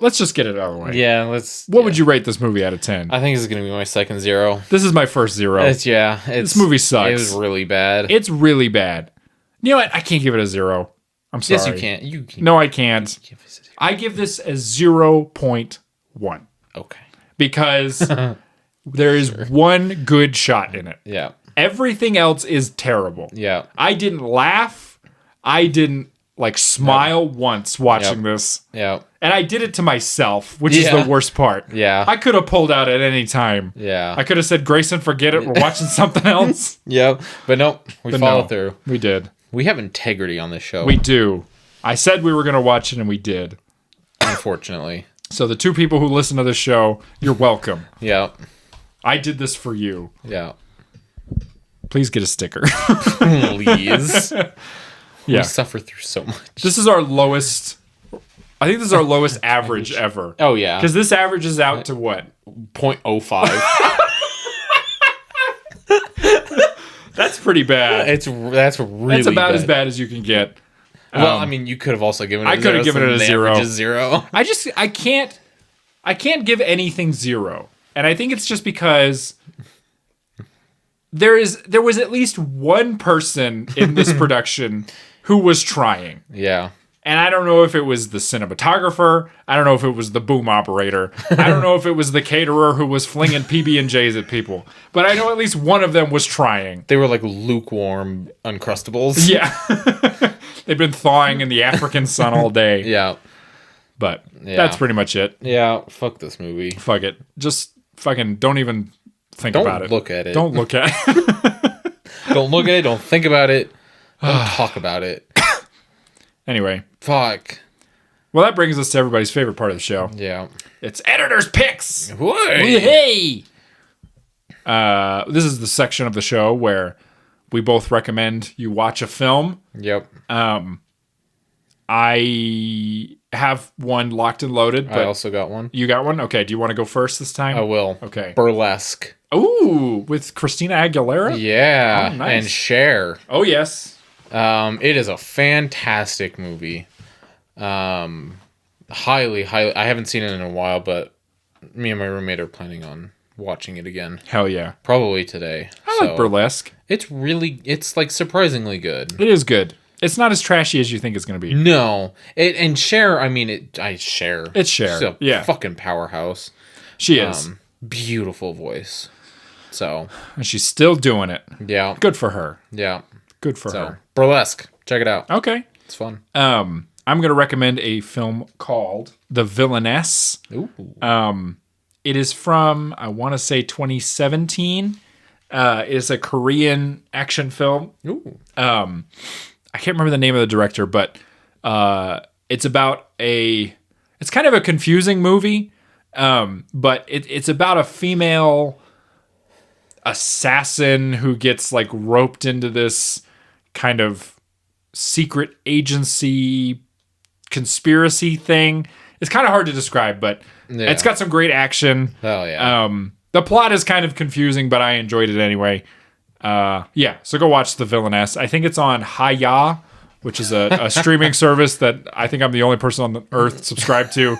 let's just get it out of the way. Yeah, let's... What would you rate this movie out of 10? I think this is going to be my second 0. This is my first 0. This movie sucks. It was really bad. It's really bad. You know what? I can't give it a 0. I'm sorry. Yes, you can't. You can. No, I can't. I give this a 0.1. Okay. Because there is one good shot in it. Yeah. Everything else is terrible. Yeah. I didn't laugh. I didn't smile once watching this. Yeah. And I did it to myself, which is the worst part. Yeah. I could have pulled out at any time. Yeah. I could have said, Grayson, forget it. We're watching something else. Yep. But nope. We followed through. We did. We have integrity on this show. We do. I said we were going to watch it, and we did. Unfortunately. So the 2 people who listen to this show, you're welcome. Yeah. I did this for you. Yeah. Please get a sticker. Please. Yeah. We suffer through so much. This is our lowest... I think this is our lowest average ever. Oh, yeah. Because this averages out to what? 0.05. That's pretty bad. That's really That's about bad. as bad as you can get. Well, I mean, you could have also given it I could have given it a 0. Just 0. I can't give anything 0. And I think it's just because there was at least one person in this production who was trying. Yeah. And I don't know if it was the cinematographer. I don't know if it was the boom operator. I don't know if it was the caterer who was flinging PB&Js at people. But I know at least one of them was trying. They were like lukewarm Uncrustables. Yeah. They've been thawing in the African sun all day. Yeah. But that's pretty much it. Yeah. Fuck this movie. Fuck it. Just fucking don't even think about it. Don't look at it. Don't look at it. Don't look at it. Don't think about it. Don't talk about it. Anyway. Fuck. Well, that brings us to everybody's favorite part of the show. Yeah. It's Editor's Picks. Hey. Hey. This is the section of the show where we both recommend you watch a film. Yep. I have one locked and loaded. But I also got one. You got one? Okay. Do you want to go first this time? I will. Okay. Burlesque. Ooh, with Christina Aguilera? Yeah. Oh, nice. And Cher. Oh, yes. It is a fantastic movie. Highly. I haven't seen it in a while, but me and my roommate are planning on watching it again. Hell yeah. Probably today. I like Burlesque. It's like surprisingly good. It is good. It's not as trashy as you think it's going to be. No. And Cher, I mean, Cher. It's Cher. She's a fucking powerhouse. She is. Beautiful voice. So. And she's still doing it. Yeah. Good for her. Yeah. Good for her. Burlesque. Check it out. Okay. It's fun. I'm going to recommend a film called The Villainess. Ooh. It is from, I want to say 2017. It's a Korean action film. Ooh. I can't remember the name of the director, but it's about it's kind of a confusing movie, but it's about a female assassin who gets like roped into this kind of secret agency conspiracy thing. It's kind of hard to describe, but it's got some great action. Hell yeah. The plot is kind of confusing, but I enjoyed it anyway. So go watch The Villainess. I think it's on Hayya, which is a streaming service that I think I'm the only person on the earth subscribed to.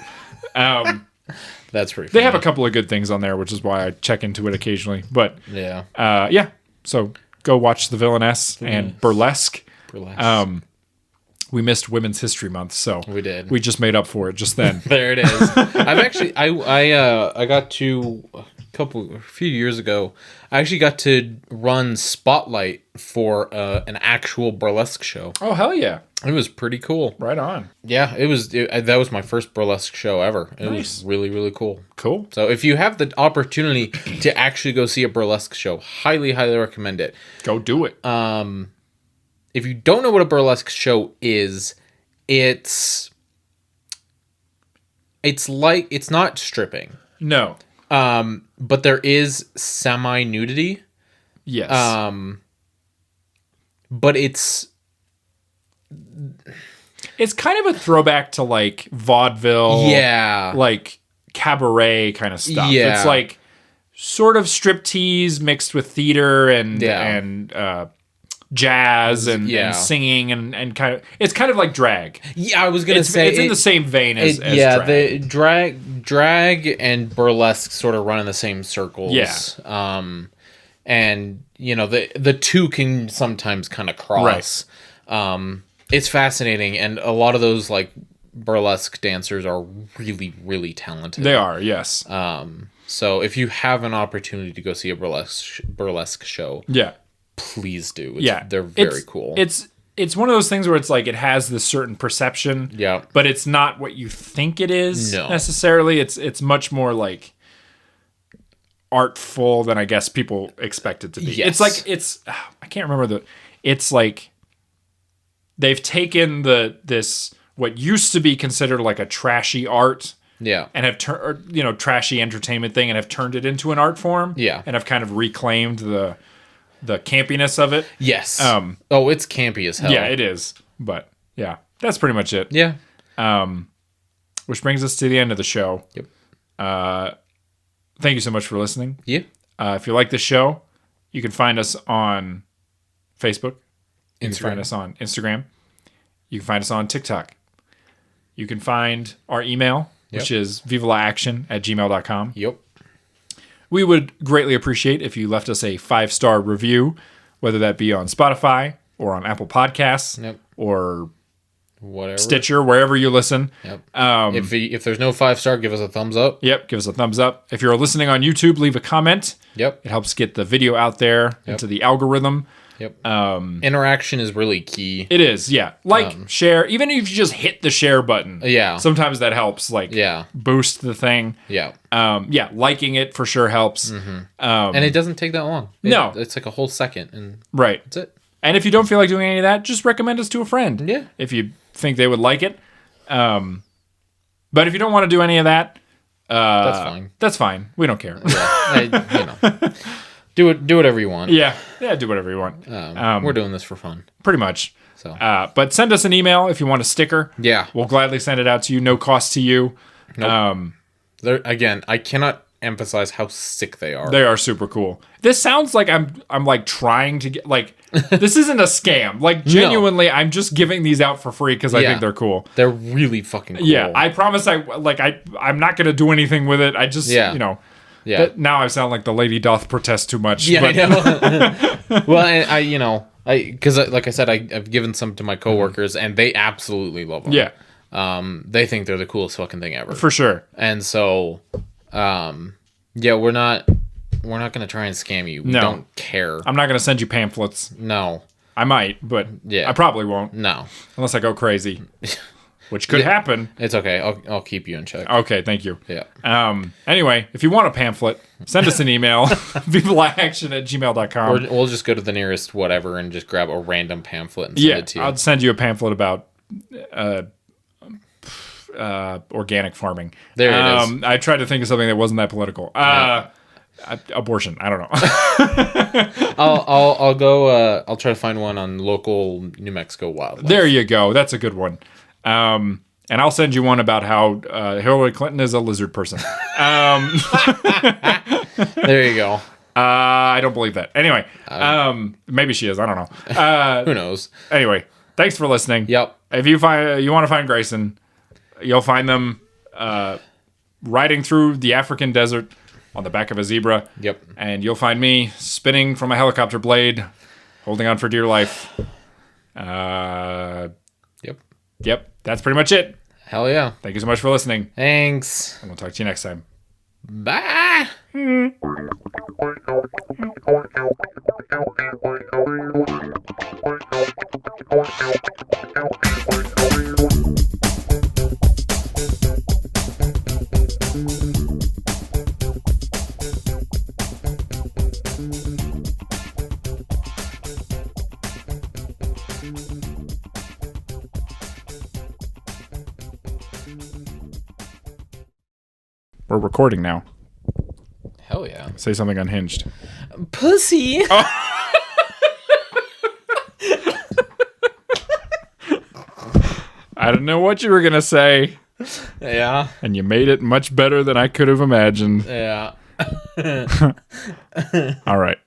That's pretty funny. They have a couple of good things on there, which is why I check into it occasionally. But so go watch The Villainess and Burlesque. We missed Women's History Month, so we did. We just made up for it just then. There it is. I've actually I got to a few years ago, I actually got to run Spotlight for an actual burlesque show. Oh, hell yeah. It was pretty cool. Right on. Yeah, that was my first burlesque show ever. It was really, really cool. Cool. So if you have the opportunity to actually go see a burlesque show, highly, highly recommend it. Go do it. If you don't know what a burlesque show is, it's not stripping. No. But there is semi-nudity. Yes. But it's kind of a throwback to like vaudeville. Yeah. Like cabaret kind of stuff. Yeah. It's like sort of striptease mixed with theater and jazz and singing and kind of, it's kind of like drag. Yeah, I was gonna say it's in the same vein as drag. the drag and burlesque sort of run in the same circles. Yeah. And the two can sometimes kind of cross. Right. It's fascinating, and a lot of those like burlesque dancers are really, really talented. They are, yes. So if you have an opportunity to go see a burlesque show, please do. They're very cool. It's one of those things where it's like it has this certain perception, but it's not what you think it is necessarily. It's much more like artful than I guess people expect it to be. Yes. It's like I can't remember it's like they've taken this what used to be considered like a trashy art. Yeah. And have trashy entertainment thing and have turned it into an art form. Yeah. And have kind of reclaimed the campiness of it. Yes. It's campy as hell. Yeah, it is. But yeah, that's pretty much it. Yeah. Which brings us to the end of the show. Yep. Thank you so much for listening. Yeah. If you like this show, you can find us on Facebook. You can find us on Instagram. You can find us on TikTok. You can find our email, which is vivalaaction@gmail.com. Yep. We would greatly appreciate if you left us a 5-star review, whether that be on Spotify or on Apple Podcasts or whatever, Stitcher, wherever you listen. Yep. If there's no 5-star, give us a thumbs up. Yep, give us a thumbs up. If you're listening on YouTube, leave a comment. Yep. It helps get the video out there into the algorithm. Yep. Interaction is really key. It is, yeah. Share, even if you just hit the share button. Yeah. Sometimes that helps, boost the thing. Yeah. Liking it for sure helps. Mm-hmm. And it doesn't take that long. No. It's like a whole second. And right. That's it. And if you don't feel like doing any of that, just recommend us to a friend. Yeah. If you think they would like it. But if you don't want to do any of that, that's fine. That's fine. We don't care. Yeah. Do whatever you want. Yeah, do whatever you want. We're doing this for fun. Pretty much. So, but send us an email if you want a sticker. Yeah. We'll gladly send it out to you. No cost to you. Nope. Again, I cannot emphasize how sick they are. They are super cool. This sounds like I'm like trying to get this isn't a scam. Like genuinely, I'm just giving these out for free because I think they're cool. They're really fucking cool. Yeah, I promise I'm not gonna do anything with it. I just Yeah. Now I sound like the lady doth protest too much. Yeah, but. I know. Well, because like I said, I've given some to my coworkers, and they absolutely love them. Yeah. They think they're the coolest fucking thing ever. For sure. And so, we're not gonna try and scam you. We don't care. I'm not gonna send you pamphlets. No. I might, but I probably won't. No. Unless I go crazy. Which could happen. It's okay. I'll keep you in check. Okay, thank you. Yeah. Anyway, if you want a pamphlet, send us an email, vivalaaction@gmail.com. Or we'll just go to the nearest whatever and just grab a random pamphlet and send it to you. I'll send you a pamphlet about organic farming. There it is. I tried to think of something that wasn't that political. Abortion. I don't know. I'll go. I'll try to find one on local New Mexico wildlife. There you go. That's a good one. And I'll send you one about how Hillary Clinton is a lizard person. There you go. I don't believe that. Anyway, maybe she is. I don't know. Who knows? Anyway, thanks for listening. Yep. If you want to find Grayson, you'll find them riding through the African desert on the back of a zebra. Yep. And you'll find me spinning from a helicopter blade, holding on for dear life. Yep. That's pretty much it. Hell yeah. Thank you so much for listening. Thanks. And we'll talk to you next time. Bye. We're recording now. Hell yeah. Say something unhinged. Pussy. I don't know what you were going to say. Yeah. And you made it much better than I could have imagined. Yeah. All right.